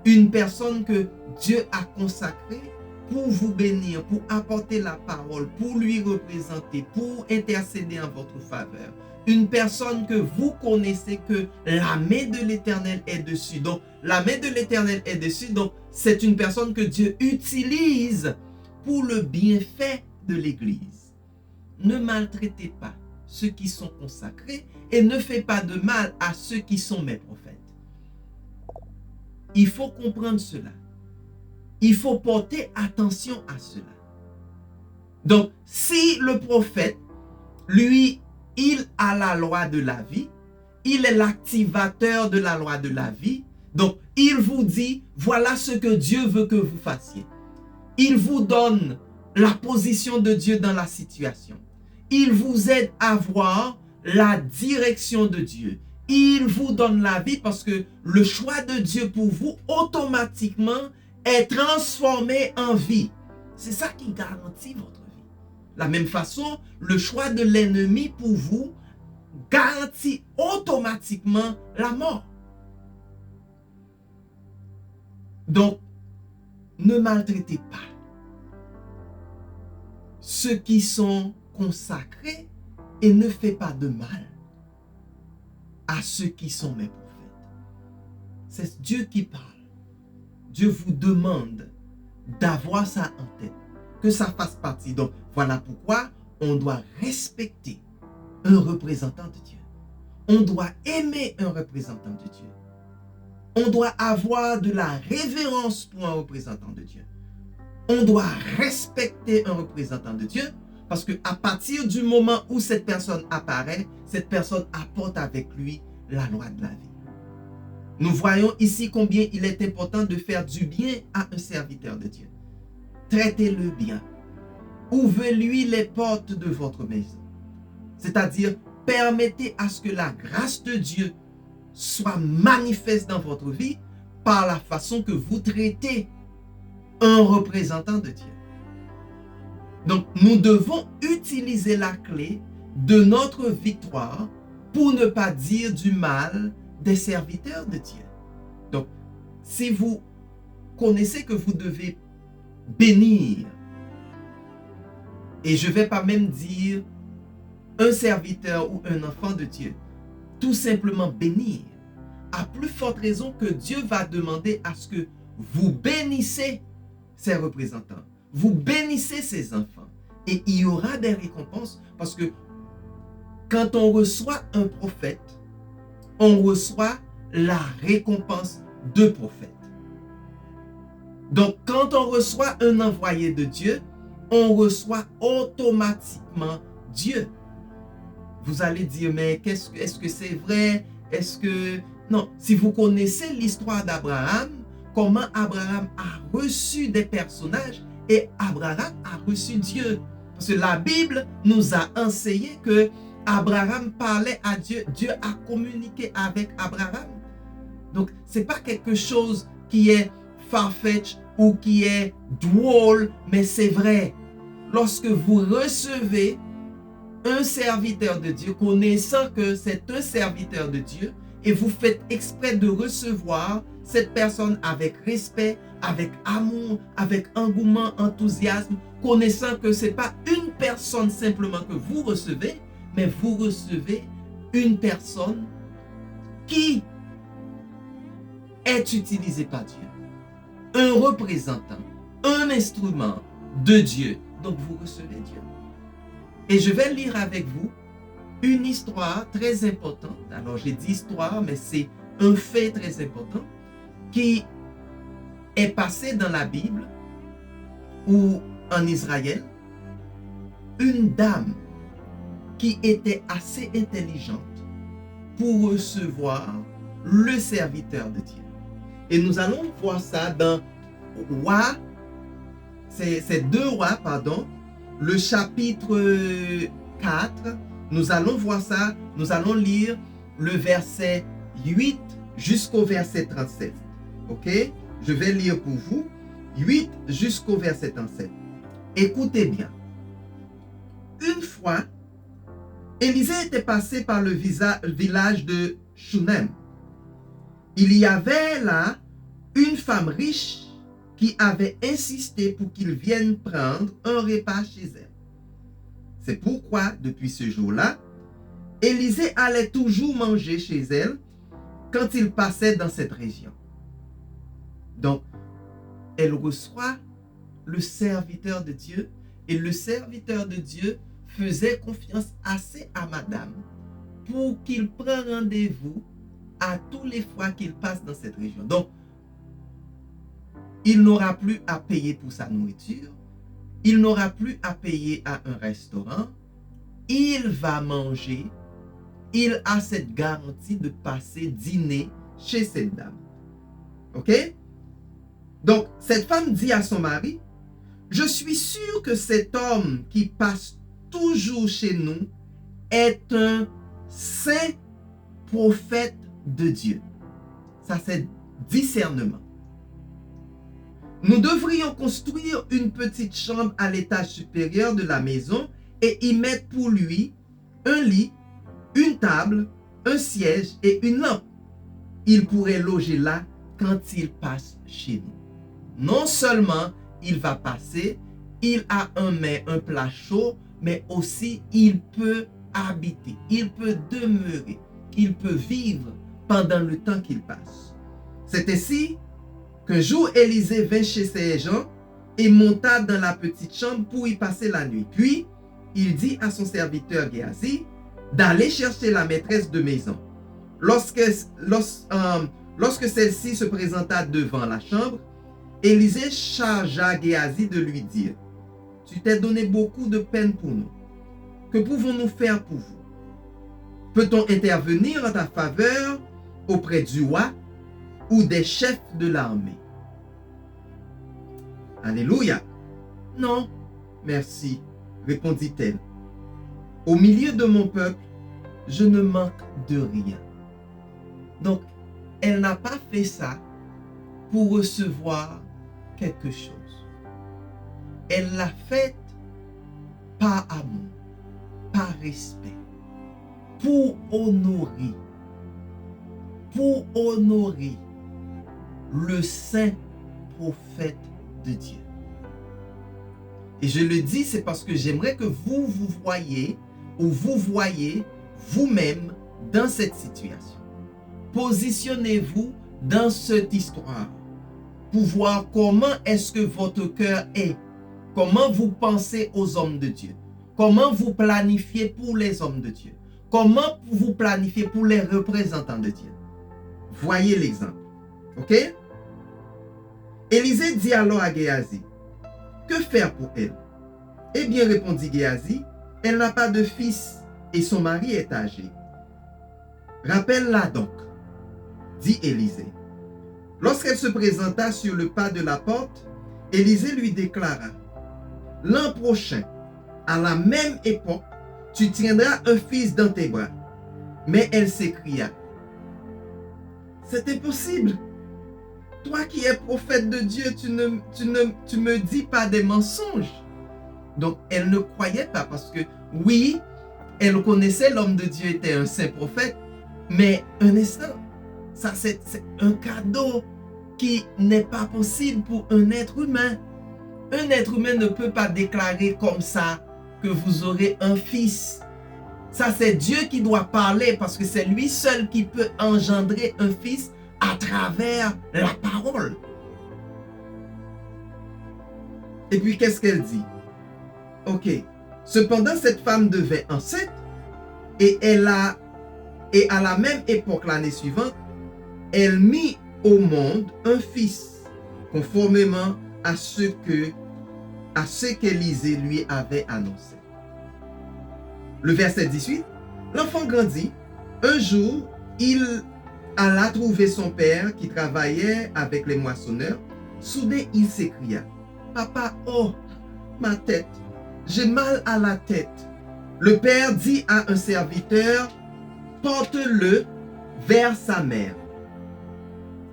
Une personne que Dieu a consacrée pour vous bénir, pour apporter la parole, pour lui représenter, pour intercéder en votre faveur. Une personne que vous connaissez que la main de l'Éternel est dessus. Donc, la main de l'Éternel est dessus. Donc, c'est une personne que Dieu utilise pour le bienfait de l'Église. Ne maltraitez pas ceux qui sont consacrés et ne faites pas de mal à ceux qui sont mes prophètes. Il faut comprendre cela. Il faut porter attention à cela. Donc, si le prophète, lui, il a la loi de la vie, il est l'activateur de la loi de la vie, donc il vous dit, voilà ce que Dieu veut que vous fassiez. Il vous donne la position de Dieu dans la situation. Il vous aide à voir la direction de Dieu. Il vous donne la vie parce que le choix de Dieu pour vous, automatiquement, est transformé en vie. C'est ça qui garantit votre vie. De la même façon, le choix de l'ennemi pour vous garantit automatiquement la mort. Donc, ne maltraitez pas ceux qui sont consacrés et ne faites pas de mal à ceux qui sont mes prophètes. C'est Dieu qui parle. Dieu vous demande d'avoir ça en tête, que ça fasse partie. Donc, voilà pourquoi on doit respecter un représentant de Dieu. On doit aimer un représentant de Dieu. On doit avoir de la révérence pour un représentant de Dieu. On doit respecter un représentant de Dieu parce qu'à partir du moment où cette personne apparaît, cette personne apporte avec lui la loi de la vie. Nous voyons ici combien il est important de faire du bien à un serviteur de Dieu. Traitez-le bien. Ouvrez-lui les portes de votre maison. C'est-à-dire, permettez à ce que la grâce de Dieu soit manifeste dans votre vie par la façon que vous traitez un représentant de Dieu. Donc, nous devons utiliser la clé de notre victoire pour ne pas dire du mal des serviteurs de Dieu. Donc, si vous connaissez que vous devez bénir, et je ne vais pas même dire un serviteur ou un enfant de Dieu, tout simplement bénir, à plus forte raison que Dieu va demander à ce que vous bénissez ses représentants, vous bénissez ses enfants, et il y aura des récompenses, parce que quand on reçoit un prophète, on reçoit la récompense de prophète. Donc, quand on reçoit un envoyé de Dieu, on reçoit automatiquement Dieu. Vous allez dire, mais est-ce que c'est vrai? Est-ce que... Non, si vous connaissez l'histoire d'Abraham, comment Abraham a reçu des personnages et Abraham a reçu Dieu. Parce que la Bible nous a enseigné que Abraham parlait à Dieu, Dieu a communiqué avec Abraham. Donc, ce n'est pas quelque chose qui est farfetch ou qui est drôle, mais c'est vrai. Lorsque vous recevez un serviteur de Dieu, connaissant que c'est un serviteur de Dieu, et vous faites exprès de recevoir cette personne avec respect, avec amour, avec engouement, enthousiasme, connaissant que ce n'est pas une personne simplement que vous recevez, mais vous recevez une personne qui est utilisée par Dieu. Un représentant, un instrument de Dieu. Donc vous recevez Dieu. Et je vais lire avec vous une histoire très importante. Alors j'ai dit histoire, mais c'est un fait très important qui est passé dans la Bible ou en Israël. Une dame qui était assez intelligente pour recevoir le serviteur de Dieu. Et nous allons voir ça dans Rois, c'est 2 Rois, pardon, le chapitre 4. Nous allons voir ça, nous allons lire le verset 8 jusqu'au verset 37. Ok? Je vais lire pour vous 8 jusqu'au verset 37. Écoutez bien. Une fois, Élisée était passé par le village de Shunem. Il y avait là une femme riche qui avait insisté pour qu'il vienne prendre un repas chez elle. C'est pourquoi, depuis ce jour-là, Élisée allait toujours manger chez elle quand il passait dans cette région. Donc, elle reçoit le serviteur de Dieu et le serviteur de Dieu faisait confiance assez à madame pour qu'il prenne rendez-vous à tous les fois qu'il passe dans cette région. Donc, il n'aura plus à payer pour sa nourriture, il n'aura plus à payer à un restaurant, il va manger, il a cette garantie de passer dîner chez cette dame. Ok? Donc, cette femme dit à son mari, je suis sûr que cet homme qui passe toujours chez nous est un saint prophète de Dieu. Ça, c'est discernement. Nous devrions construire une petite chambre à l'étage supérieur de la maison et y mettre pour lui un lit, une table, un siège et une lampe. Il pourrait loger là quand il passe chez nous. Non seulement il va passer, il a un plat chaud, mais aussi il peut habiter, il peut demeurer. qu'il peut vivre pendant le temps qu'il passe. C'est ainsi qu'un jour Élisée vint chez ses gens et monta dans la petite chambre pour y passer la nuit. Puis, il dit à son serviteur Géasi d'aller chercher la maîtresse de maison. Lorsque celle-ci se présenta devant la chambre, Élisée chargea Géasi de lui dire: « Tu t'es donné beaucoup de peine pour nous. Que pouvons-nous faire pour vous? Peut-on intervenir en ta faveur auprès du roi ou des chefs de l'armée? » Alléluia. Non, merci, répondit-elle. Au milieu de mon peuple, je ne manque de rien. Donc, elle n'a pas fait ça pour recevoir quelque chose. Elle l'a fait par amour, par respect, pour honorer le saint prophète de Dieu. Et je le dis, c'est parce que j'aimerais que vous voyez vous-même dans cette situation. Positionnez-vous dans cette histoire pour voir comment est-ce que votre cœur est, comment vous pensez aux hommes de Dieu, comment vous planifiez pour les hommes de Dieu, comment vous planifiez pour les représentants de Dieu. Voyez l'exemple. Ok? Élisée dit alors à Géasi: « Que faire pour elle? » Eh bien, répondit Géasi, « Elle n'a pas de fils et son mari est âgé. » « Rappelle-la donc, dit Élisée. Lorsqu'elle se présenta sur le pas de la porte, Élisée lui déclara: « L'an prochain, à la même époque, tu tiendras un fils dans tes bras. » Mais elle s'écria: « C'est impossible. Toi qui es prophète de Dieu, tu me dis pas des mensonges. » Donc, elle ne croyait pas parce que, oui, elle connaissait l'homme de Dieu était un saint prophète, mais un instant, ça c'est un cadeau qui n'est pas possible pour un être humain. Un être humain ne peut pas déclarer comme ça que vous aurez un fils. Ça, c'est Dieu qui doit parler parce que c'est lui seul qui peut engendrer un fils à travers la parole. Et puis, qu'est-ce qu'elle dit? Ok. Cependant, cette femme devint enceinte et à la même époque, l'année suivante, elle mit au monde un fils, conformément à ce qu'Élisée lui avait annoncé. Le verset 18, l'enfant grandit. Un jour, il alla trouver son père qui travaillait avec les moissonneurs. Soudain, il s'écria: « Papa, oh, ma tête, j'ai mal à la tête. » Le père dit à un serviteur: « Porte-le vers sa mère. »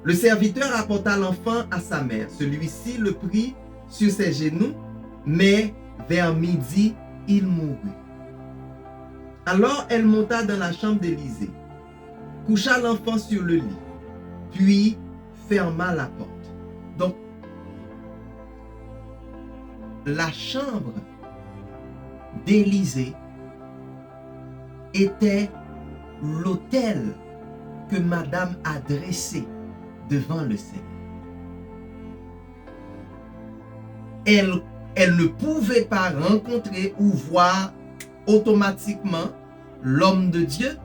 Le serviteur apporta l'enfant à sa mère. Celui-ci le prit sur ses genoux, mais vers midi, il mourut. Alors elle monta dans la chambre d'Élisée, coucha l'enfant sur le lit, puis ferma la porte. Donc, la chambre d'Élisée était l'autel que Madame a dressé devant le Seigneur. Elle ne pouvait pas rencontrer ou voir automatiquement l'homme de Dieu,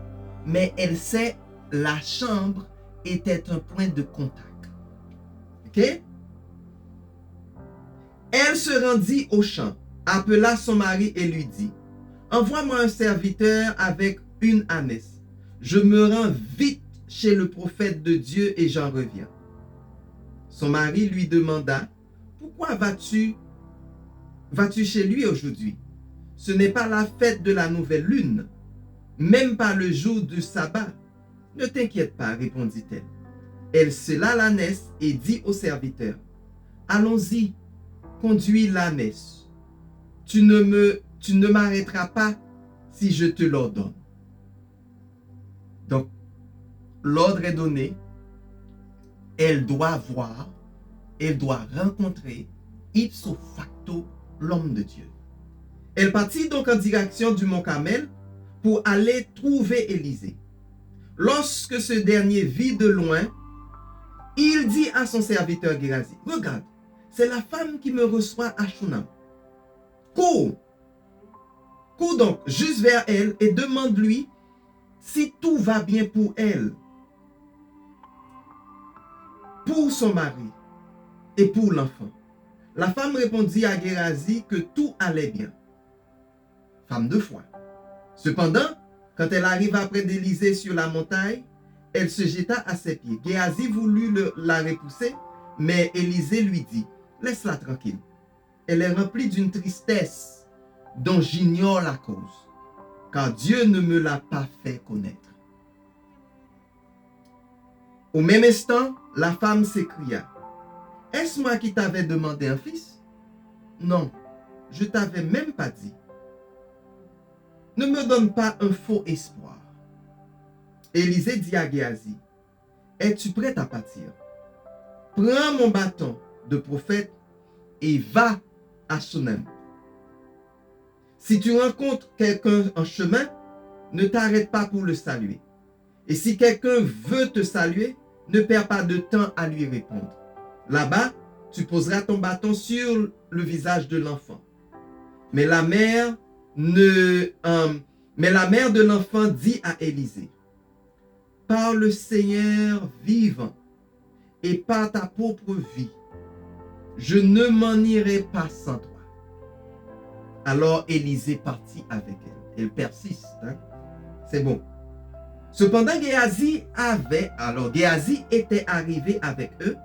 mais elle sait la chambre était un point de contact. Ok? Elle se rendit au champ, appela son mari et lui dit: « Envoie-moi un serviteur avec une ânesse. Je me rends vite chez le prophète de Dieu et j'en reviens. » Son mari lui demanda: « Pourquoi vas-tu chez lui aujourd'hui? Ce n'est pas la fête de la nouvelle lune, même pas le jour du sabbat. » « Ne t'inquiète pas, répondit-elle. Elle scella l'ânesse et dit au serviteur: « Allons-y, conduis l'ânesse. Tu ne m'arrêteras pas si je te l'ordonne. » Donc, l'ordre est donné. Elle doit voir, elle doit rencontrer ipso facto l'homme de Dieu. Elle partit donc en direction du mont Carmel pour aller trouver Élisée. Lorsque ce dernier vit de loin, il dit à son serviteur Géasi, regarde, c'est la femme qui me reçoit à Shunam. Cours donc juste vers elle et demande-lui si tout va bien pour elle, pour son mari et pour l'enfant. La femme répondit à Géasi que tout allait bien. Femme de foi. Cependant, quand elle arriva près d'Élisée sur la montagne, elle se jeta à ses pieds. Géasi voulut la repousser, mais Élisée lui dit, laisse-la tranquille. Elle est remplie d'une tristesse dont j'ignore la cause, car Dieu ne me l'a pas fait connaître. Au même instant, la femme s'écria, est-ce moi qui t'avais demandé un fils? Non, je t'avais même pas dit. Ne me donne pas un faux espoir. Élisée dit à Géasi, es-tu prête à partir? Prends mon bâton de prophète et va à Shunem. Si tu rencontres quelqu'un en chemin, ne t'arrête pas pour le saluer. Et si quelqu'un veut te saluer, ne perds pas de temps à lui répondre. Là-bas, tu poseras ton bâton sur le visage de l'enfant. Mais la mère de l'enfant dit à Élisée, par le Seigneur vivant et par ta propre vie, je ne m'en irai pas sans toi. Alors Élisée partit avec elle. Elle persiste. C'est bon. Cependant, Géasi était arrivé avec eux.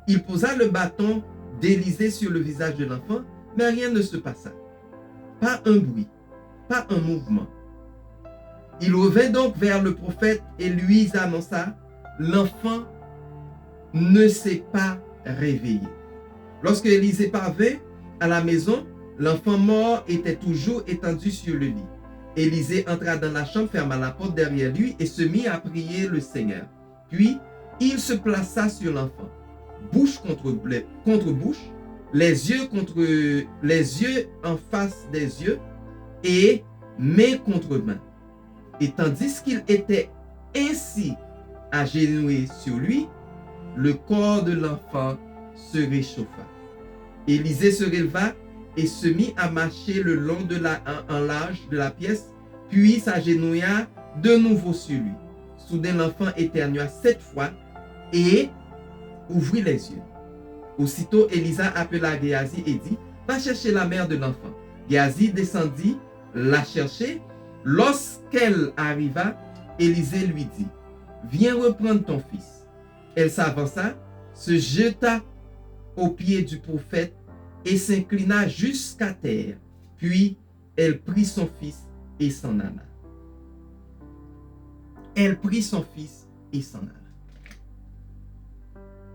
Il posa le bâton d'Élisée sur le visage de l'enfant, mais rien ne se passa. Pas un bruit, pas un mouvement. Il revint donc vers le prophète et lui annonça, l'enfant ne s'est pas réveillé. Lorsque Élisée parvint à la maison, l'enfant mort était toujours étendu sur le lit. Élisée entra dans la chambre, ferma la porte derrière lui et se mit à prier le Seigneur. Puis, il se plaça sur l'enfant, bouche contre bouche, les yeux en face des yeux et main contre main. Et tandis qu'il était ainsi agenouillé sur lui, le corps de l'enfant se réchauffa. Élisée se releva et se mit à marcher le long en large de la pièce, puis s'agenouilla de nouveau sur lui. Soudain, l'enfant éternua 7 fois et ouvrit les yeux. Aussitôt, Élisa appela Géasi et dit, va chercher la mère de l'enfant. Géasi descendit la chercher. Lorsqu'elle arriva, Élisée lui dit, viens reprendre ton fils. Elle s'avança, se jeta aux pieds du prophète et s'inclina jusqu'à terre. Puis, elle prit son fils et s'en alla. Elle prit son fils et s'en alla.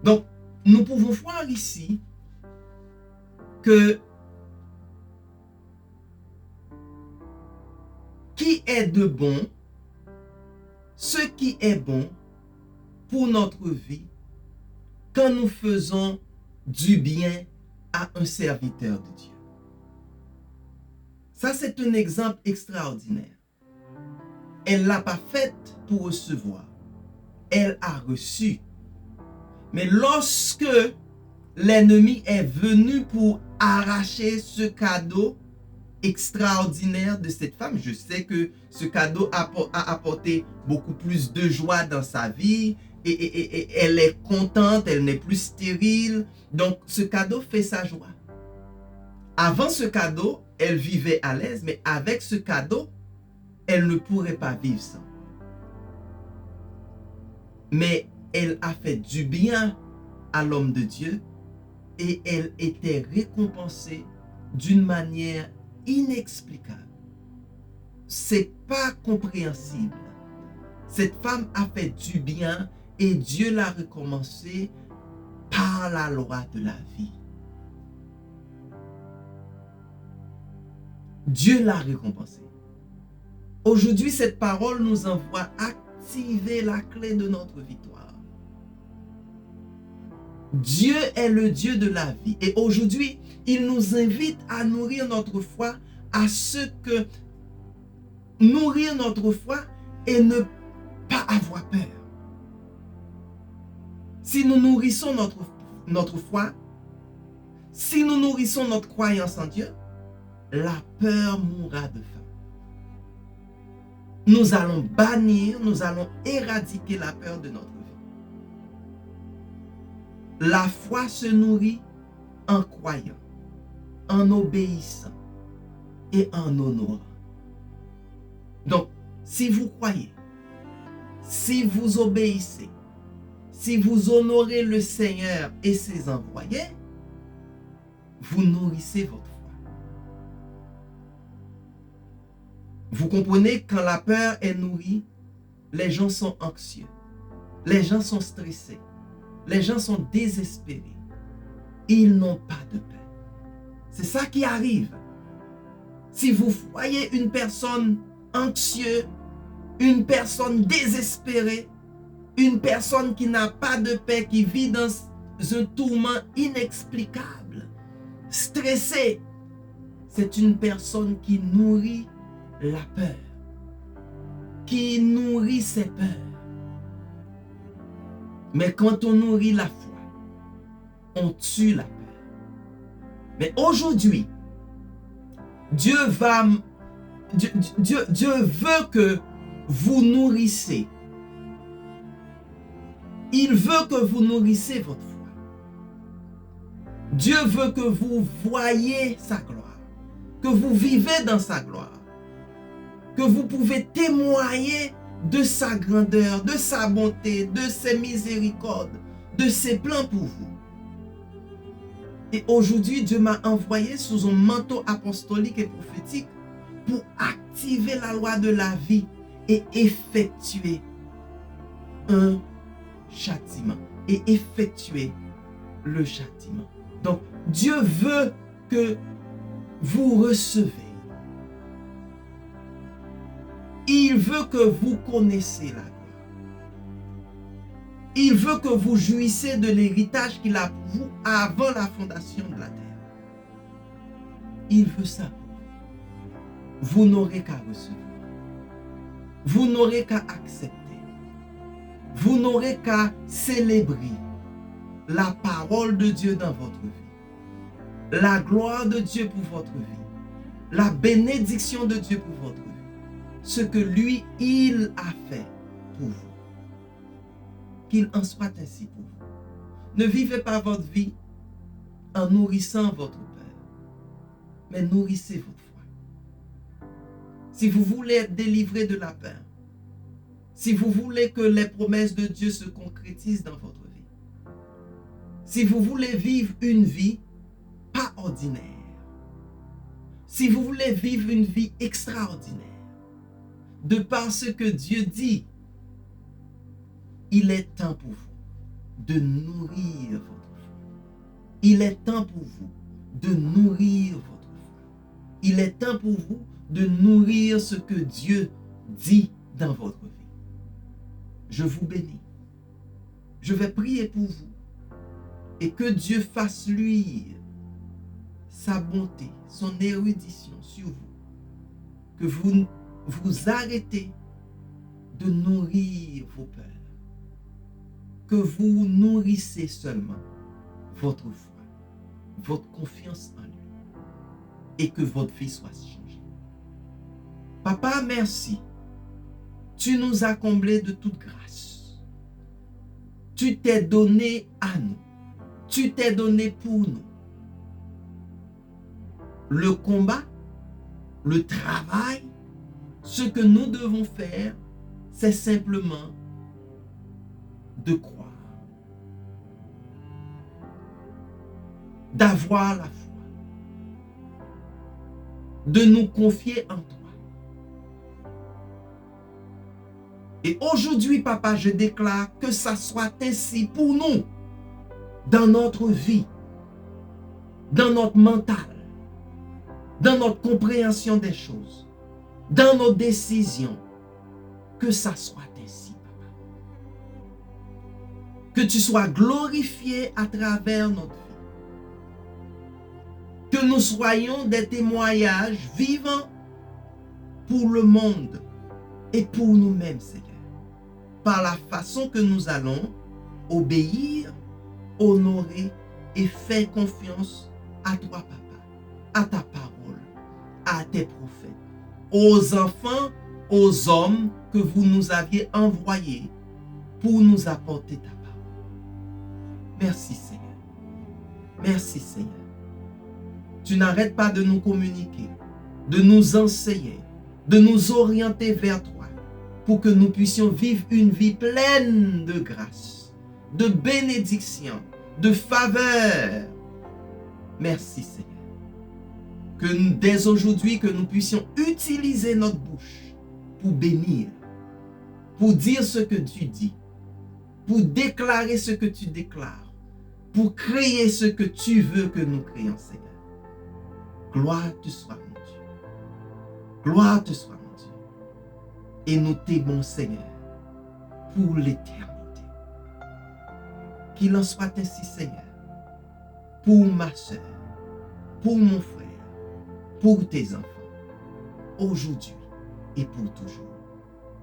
Donc, nous pouvons voir ici que qui est de bon, ce qui est bon pour notre vie quand nous faisons du bien à un serviteur de Dieu. Ça, c'est un exemple extraordinaire. Elle ne l'a pas faite pour recevoir. Elle a reçu. Mais lorsque l'ennemi est venu pour arracher ce cadeau extraordinaire de cette femme, je sais que ce cadeau a apporté beaucoup plus de joie dans sa vie et elle est contente, elle n'est plus stérile. Donc, ce cadeau fait sa joie. Avant ce cadeau, elle vivait à l'aise, mais avec ce cadeau, elle ne pourrait pas vivre sans. Mais elle a fait du bien à l'homme de Dieu et elle était récompensée d'une manière inexplicable. C'est pas compréhensible. Cette femme a fait du bien et Dieu l'a récompensée par la loi de la vie. Dieu l'a récompensée. Aujourd'hui, cette parole nous envoie activer la clé de notre victoire. Dieu est le Dieu de la vie. Et aujourd'hui, il nous invite à nourrir notre foi à ce que nourrir notre foi et ne pas avoir peur. Si nous nourrissons notre foi, si nous nourrissons notre croyance en Dieu, la peur mourra de faim. Nous allons bannir, nous allons éradiquer la peur de notre vie. La foi se nourrit en croyant, en obéissant et en honorant. Donc, si vous croyez, si vous obéissez, si vous honorez le Seigneur et ses envoyés, vous nourrissez votre foi. Vous comprenez, quand la peur est nourrie, les gens sont anxieux, les gens sont stressés, les gens sont désespérés. Ils n'ont pas de paix. C'est ça qui arrive. Si vous voyez une personne anxieuse, une personne désespérée, une personne qui n'a pas de paix, qui vit dans un tourment inexplicable, stressée, c'est une personne qui nourrit la peur, qui nourrit ses peurs. Mais quand on nourrit la foi, on tue la peur. Mais aujourd'hui, Dieu veut que vous nourrissez. Il veut que vous nourrissez votre foi. Dieu veut que vous voyez sa gloire, que vous vivez dans sa gloire, que vous pouvez témoigner de sa grandeur, de sa bonté, de ses miséricordes, de ses plans pour vous. Et aujourd'hui, Dieu m'a envoyé sous un manteau apostolique et prophétique pour activer la loi de la vie et effectuer un châtiment. Et effectuer le châtiment. Donc, Dieu veut que vous recevez. Il veut que vous connaissiez la gloire. Il veut que vous jouissiez de l'héritage qu'il a pour vous avant la fondation de la terre. Il veut ça. Vous n'aurez qu'à recevoir. Vous n'aurez qu'à accepter. Vous n'aurez qu'à célébrer la parole de Dieu dans votre vie. La gloire de Dieu pour votre vie. La bénédiction de Dieu pour votre vie. Ce que lui, il a fait pour vous. Qu'il en soit ainsi pour vous. Ne vivez pas votre vie en nourrissant votre peur, mais nourrissez votre foi. Si vous voulez être délivré de la peur, si vous voulez que les promesses de Dieu se concrétisent dans votre vie, si vous voulez vivre une vie pas ordinaire, si vous voulez vivre une vie extraordinaire, de par ce que Dieu dit, il est temps pour vous de nourrir votre foi. Il est temps pour vous de nourrir votre foi. Il est temps pour vous de nourrir ce que Dieu dit dans votre vie. Je vous bénis. Je vais prier pour vous et que Dieu fasse luire sa bonté, son érudition sur vous. Que vous vous arrêtez de nourrir vos peurs. Que vous nourrissez seulement votre foi, votre confiance en lui et que votre vie soit changée. Papa, merci. Tu nous as comblés de toute grâce. Tu t'es donné à nous. Tu t'es donné pour nous. Le combat, le travail, ce que nous devons faire, c'est simplement de croire, d'avoir la foi, de nous confier en toi. Et aujourd'hui, papa, je déclare que ça soit ainsi pour nous, dans notre vie, dans notre mental, dans notre compréhension des choses, dans nos décisions, que ça soit ainsi, papa. Que tu sois glorifié à travers notre vie. Que nous soyons des témoignages vivants pour le monde et pour nous-mêmes, Seigneur. par la façon que nous allons obéir, honorer et faire confiance à toi, Papa, à ta parole, à tes prophètes, aux enfants, aux hommes que vous nous aviez envoyés pour nous apporter ta parole. Merci, Seigneur. Merci, Seigneur. Tu n'arrêtes pas de nous communiquer, de nous enseigner, de nous orienter vers toi pour que nous puissions vivre une vie pleine de grâce, de bénédiction, de faveur. Merci, Seigneur. Que dès aujourd'hui, que nous puissions utiliser notre bouche pour bénir, pour dire ce que tu dis, pour déclarer ce que tu déclares, pour créer ce que tu veux que nous créions, Seigneur. Gloire te soit, mon Dieu. Gloire te soit, mon Dieu. Et nous t'aimons, Seigneur, pour l'éternité. Qu'il en soit ainsi, Seigneur, pour ma soeur, pour mon frère, pour tes enfants, aujourd'hui et pour toujours.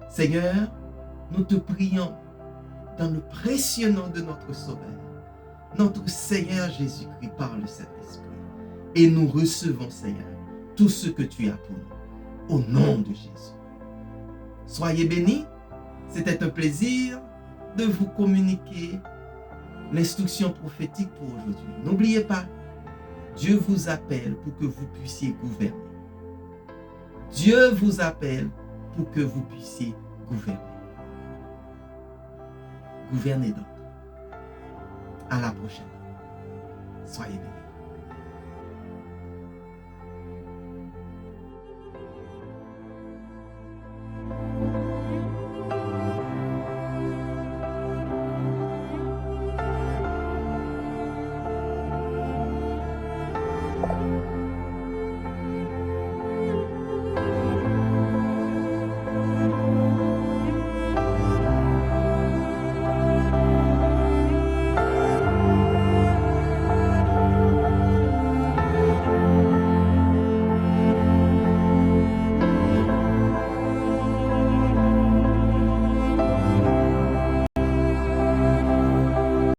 Seigneur, nous te prions dans le précieux nom de notre Sauveur, notre Seigneur Jésus-Christ par le Saint-Esprit. Et nous recevons, Seigneur, tout ce que tu as pour nous, au nom de Jésus. Soyez bénis. C'était un plaisir de vous communiquer l'instruction prophétique pour aujourd'hui. N'oubliez pas, Dieu vous appelle pour que vous puissiez gouverner. Dieu vous appelle pour que vous puissiez gouverner. Gouvernez donc. À la prochaine. Soyez bénis.